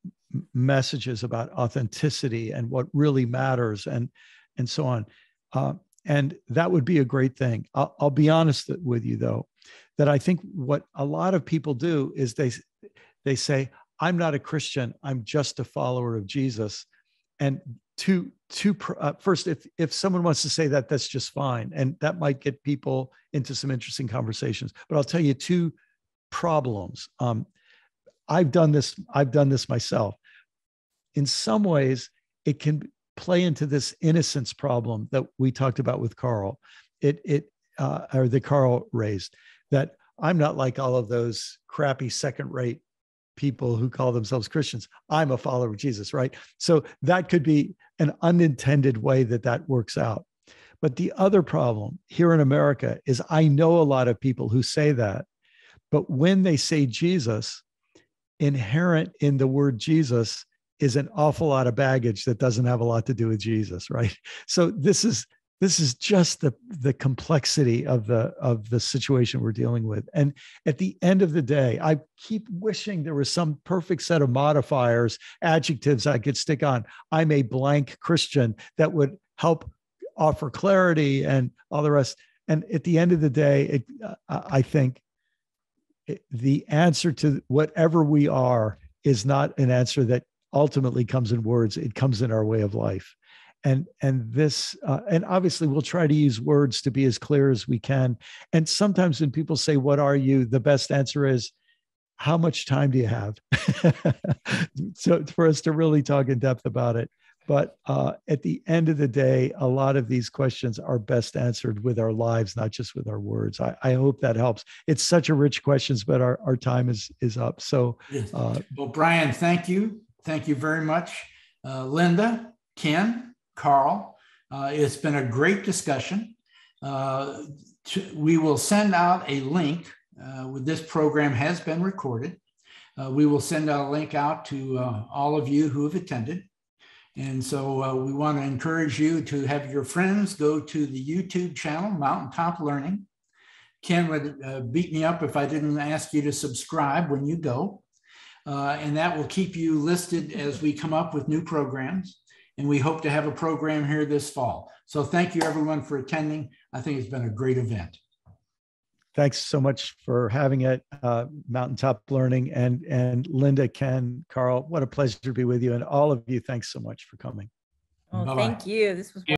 messages about authenticity and what really matters and so on. And that would be a great thing. I'll be honest with you, though, that I think what a lot of people do is they say, I'm not a Christian, I'm just a follower of Jesus. And first, if someone wants to say that, that's just fine. And that might get people into some interesting conversations. But I'll tell you two problems. I've done this myself. In some ways, it can play into this innocence problem that we talked about with Carl, or that Carl raised, that I'm not like all of those crappy second-rate people who call themselves Christians. I'm a follower of Jesus, right? So that could be an unintended way that works out. But the other problem here in America is I know a lot of people who say that, but when they say Jesus, inherent in the word Jesus is an awful lot of baggage that doesn't have a lot to do with Jesus, right? So this is just the complexity of the situation we're dealing with. And at the end of the day, I keep wishing there was some perfect set of modifiers, adjectives I could stick on. I'm a blank Christian that would help offer clarity and all the rest. And at the end of the day, I think the answer to whatever we are is not an answer that ultimately comes in words. It comes in our way of life. And obviously we'll try to use words to be as clear as we can. And sometimes when people say, what are you? The best answer is, how much time do you have? So for us to really talk in depth about it. But at the end of the day, a lot of these questions are best answered with our lives, not just with our words. I hope that helps. It's such a rich questions, but our time is up. So, well, Brian, thank you. Thank you very much. Linda, Ken, Carl, it's been a great discussion. We will send out a link. This program has been recorded. We will send out a link out to all of you who have attended. And so we want to encourage you to have your friends go to the YouTube channel, Mountaintop Learning. Ken would beat me up if I didn't ask you to subscribe when you go. And that will keep you listed as we come up with new programs. And we hope to have a program here this fall. So thank you everyone for attending. I think it's been a great event. Thanks so much for having it, Mountaintop Learning, and Linda, Ken, Carl, what a pleasure to be with you. And all of you, thanks so much for coming. Oh, thank you. This was